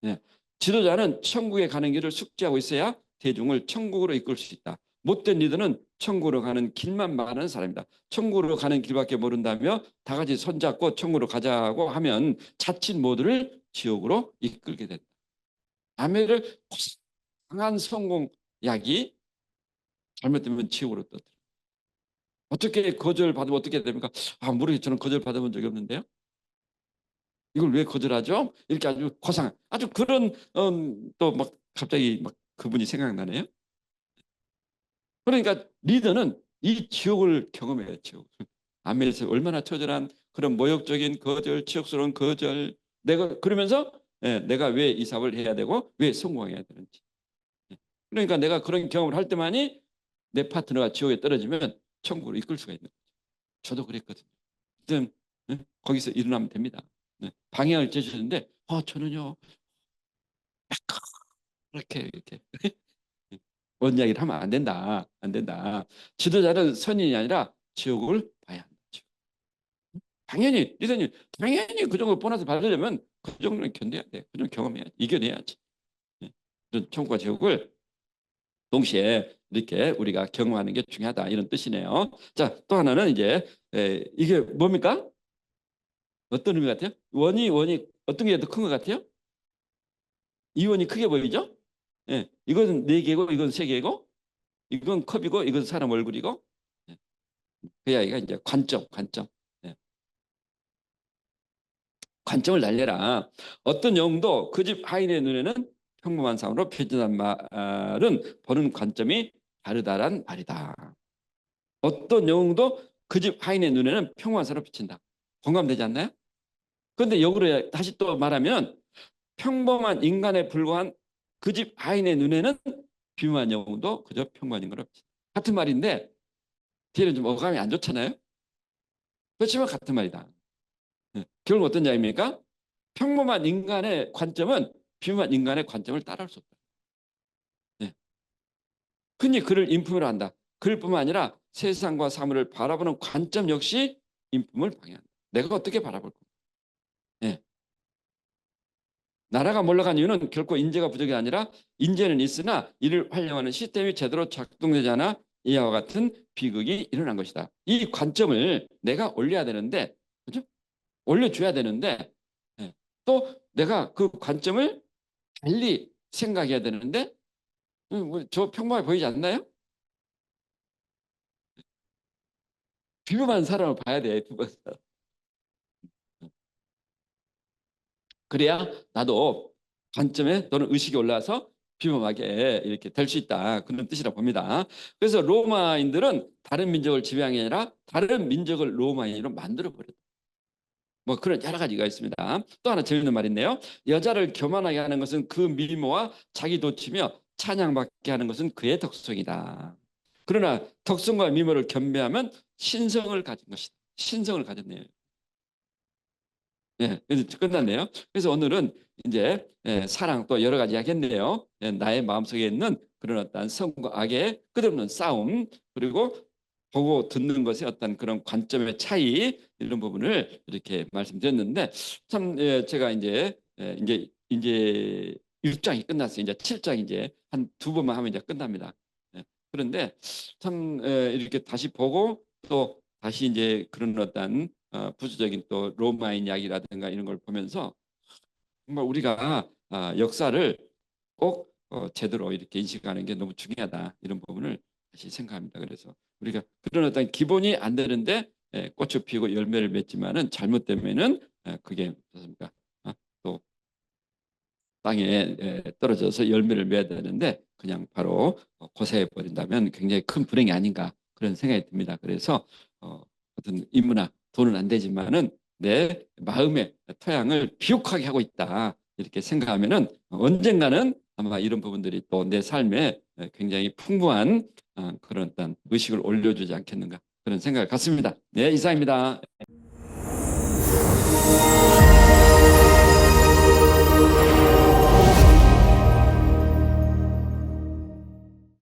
예. 지도자는 천국에 가는 길을 숙지하고 있어야 대중을 천국으로 이끌 수 있다. 못된 리더는 천국으로 가는 길만 말하는 사람이다. 천국으로 가는 길밖에 모른다며 다 같이 손잡고 천국으로 가자고 하면 자칫 모두를 지옥으로 이끌게 된다. 아메를 강한 성공약이 잘못되면 지옥으로 떠들어. 어떻게 거절받으면 어떻게 됩니까? 아, 모르겠어요. 저는 거절 받아본 적이 없는데요. 이걸 왜 거절하죠? 이렇게 아주 고상, 아주 그런 또 막 갑자기 막 그분이 생각나네요. 그러니까 리더는 이 지옥을 경험해요. 지옥. 아멘에서 얼마나 처절한 그런 모욕적인 거절, 치욕스러운 거절. 내가 그러면서 내가 왜 이 사업을 해야 되고 왜 성공해야 되는지. 그러니까 내가 그런 경험을 할 때만이 내 파트너가 지옥에 떨어지면 천국으로 이끌 수가 있는 거죠. 저도 그랬거든요. 그때 거기서 일어나면 됩니다. 방향을 제시하는데 저는요 이렇게 뭔 이야기를 하면 안 된다. 안 된다. 지도자는 선인이 아니라 지옥을 봐야 한다. 당연히 리더님 당연히 그 정도 보너스 받으려면 그 정도는 견뎌야 돼. 그 정도 경험해야지. 이겨내야지. 이런 천국과 지옥을 동시에 이렇게 우리가 경험하는 게 중요하다. 이런 뜻이네요. 자, 또 하나는 이제 이게 뭡니까? 어떤 의미 같아요? 원이 어떤 게 더 큰 것 같아요? 이 원이 크게 보이죠? 예, 이건 4개고 이건 3개고 이건 컵이고 이건 사람 얼굴이고 예, 그 이야기가 이제 관점. 예, 관점을 날려라. 어떤 영웅도 그 집 하인의 눈에는 평범한 사람으로 표현한 말은 보는 관점이 다르다란 말이다. 어떤 영웅도 그 집 하인의 눈에는 평범한 사람으로 비친다. 공감되지 않나요? 그런데 역으로 다시 또 말하면 평범한 인간에 불과한 그 집 하인의 눈에는 비무한 영웅도 그저 평범한 인간으로 비친다. 같은 말인데 뒤에는 좀 어감이 안 좋잖아요. 그렇지만 같은 말이다. 결국 어떤 이야기입니까? 평범한 인간의 관점은 비무한 인간의 관점을 따라할 수 없다. 네. 흔히 그를 인품으로 한다. 그뿐만 아니라 세상과 사물을 바라보는 관점 역시 인품을 방해한다. 내가 어떻게 바라볼 까? 네. 나라가 몰락한 이유는 결코 인재가 부족이 아니라 인재는 있으나 이를 활용하는 시스템이 제대로 작동되지 않아 이와 같은 비극이 일어난 것이다. 이 관점을 내가 올려야 되는데, 그죠? 올려줘야 되는데, 또 내가 그 관점을 달리 생각해야 되는데, 저 평범해 보이지 않나요? 비범한 사람을 봐야 돼. 비범한 사람. 그래야 나도 관점에 또는 의식이 올라와서 비범하게 이렇게 될 수 있다. 그런 뜻이라 봅니다. 그래서 로마인들은 다른 민족을 지배한 게 아니라 다른 민족을 로마인으로 만들어버렸다. 뭐 그런 여러 가지가 있습니다. 또 하나 재밌는 말인데요. 여자를 교만하게 하는 것은 그 미모와 자기 도치며 찬양받게 하는 것은 그의 덕성이다. 그러나 덕성과 미모를 겸비하면 신성을 가진 것이다. 신성을 가졌네요. 예, 끝났네요. 그래서 오늘은 이제 사랑 또 여러 가지 이야기했네요. 나의 마음속에 있는 그런 어떤 성과 악의 끝없는 싸움 그리고 보고 듣는 것의 어떤 그런 관점의 차이 이런 부분을 이렇게 말씀드렸는데 참 제가 이제 6장이 끝났어요. 이제 7장 이제 한 2번만 하면 이제 끝납니다. 그런데 참 이렇게 다시 보고 또 다시 이제 그런 어떤 부수적인 또 로마인 이야기라든가 이런 걸 보면서 정말 우리가 역사를 꼭 제대로 이렇게 인식하는 게 너무 중요하다 이런 부분을 다시 생각합니다. 그래서 우리가 그런 어떤 기본이 안 되는데 꽃을 피우고 열매를 맺지만은 잘못되면은 그게 어떻습니까? 또 땅에 떨어져서 열매를 맺어야 되는데 그냥 바로 고사해 버린다면 굉장히 큰 불행이 아닌가 그런 생각이 듭니다. 그래서 어떤 인문학 돈은 안 되지만은 내 마음의 토양을 비옥하게 하고 있다 이렇게 생각하면은 언젠가는 아마 이런 부분들이 또 내 삶에 굉장히 풍부한 그런 어떤 의식을 올려주지 않겠는가 그런 생각을 갖습니다. 네, 이상입니다.